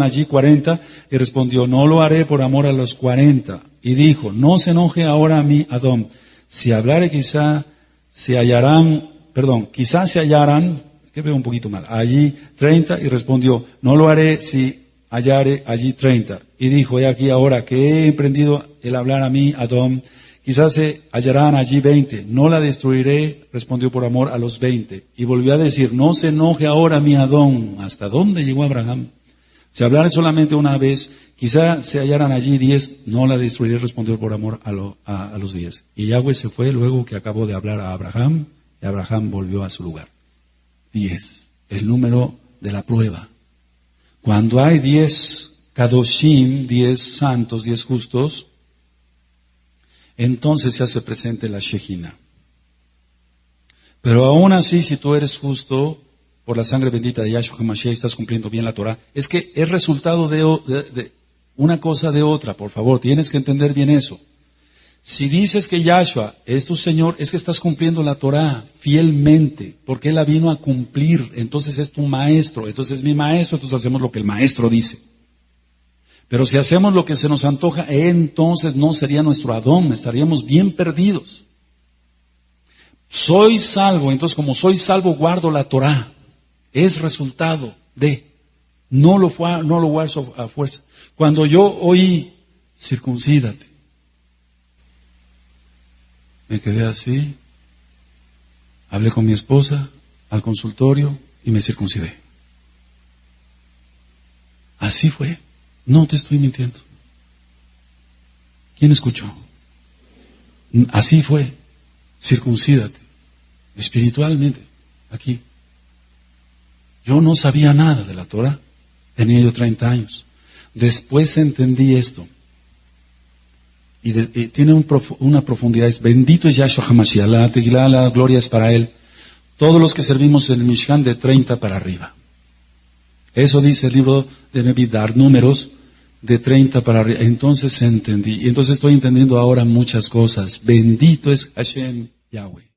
allí 40, y respondió, no lo haré por amor a los 40. Y dijo, no se enoje ahora a mí, Adón, si hablare quizás se hallarán, que veo un poquito mal, allí 30, y respondió, no lo haré si hallare allí 30. Y dijo, he aquí ahora que he emprendido el hablar a mí, Adón, quizás se hallarán allí 20, no la destruiré, respondió por amor a los 20. Y volvió a decir, no se enoje ahora mi Adón. ¿Hasta dónde llegó Abraham? Si hablaré solamente una vez, quizás se hallarán allí 10, no la destruiré, respondió por amor a los 10. Y Yahweh se fue luego que acabó de hablar a Abraham, y Abraham volvió a su lugar. 10, el número de la prueba. Cuando hay 10 kadoshim, 10 santos, 10 justos, entonces se hace presente la Shejina. Pero aún así, si tú eres justo, por la sangre bendita de Yahshua HaMashiach, estás cumpliendo bien la Torah, es que es resultado de una cosa de otra, por favor, tienes que entender bien eso. Si dices que Yahshua es tu Señor, es que estás cumpliendo la Torah fielmente, porque Él la vino a cumplir, entonces es tu maestro, entonces es mi maestro, entonces hacemos lo que el maestro dice. Pero si hacemos lo que se nos antoja, entonces no sería nuestro Adón, estaríamos bien perdidos. Soy salvo, entonces como soy salvo guardo la Torah. Es resultado de, no lo guardo a fuerza. Cuando yo oí, circuncídate, me quedé así, hablé con mi esposa al consultorio y me circuncidé. Así fue. No te estoy mintiendo. ¿Quién escuchó? Así fue. Circuncídate. Espiritualmente. Aquí. Yo no sabía nada de la Torah. Tenía yo 30 años. Después entendí esto. Y tiene una profundidad. Bendito es Yahshua HaMashiach. La Tegilá, la gloria es para Él. Todos los que servimos en el Mishkan de 30 para arriba. Eso dice el libro de Nebidar, números de 30 para arriba. Entonces entendí. Y entonces estoy entendiendo ahora muchas cosas. Bendito es Hashem Yahweh.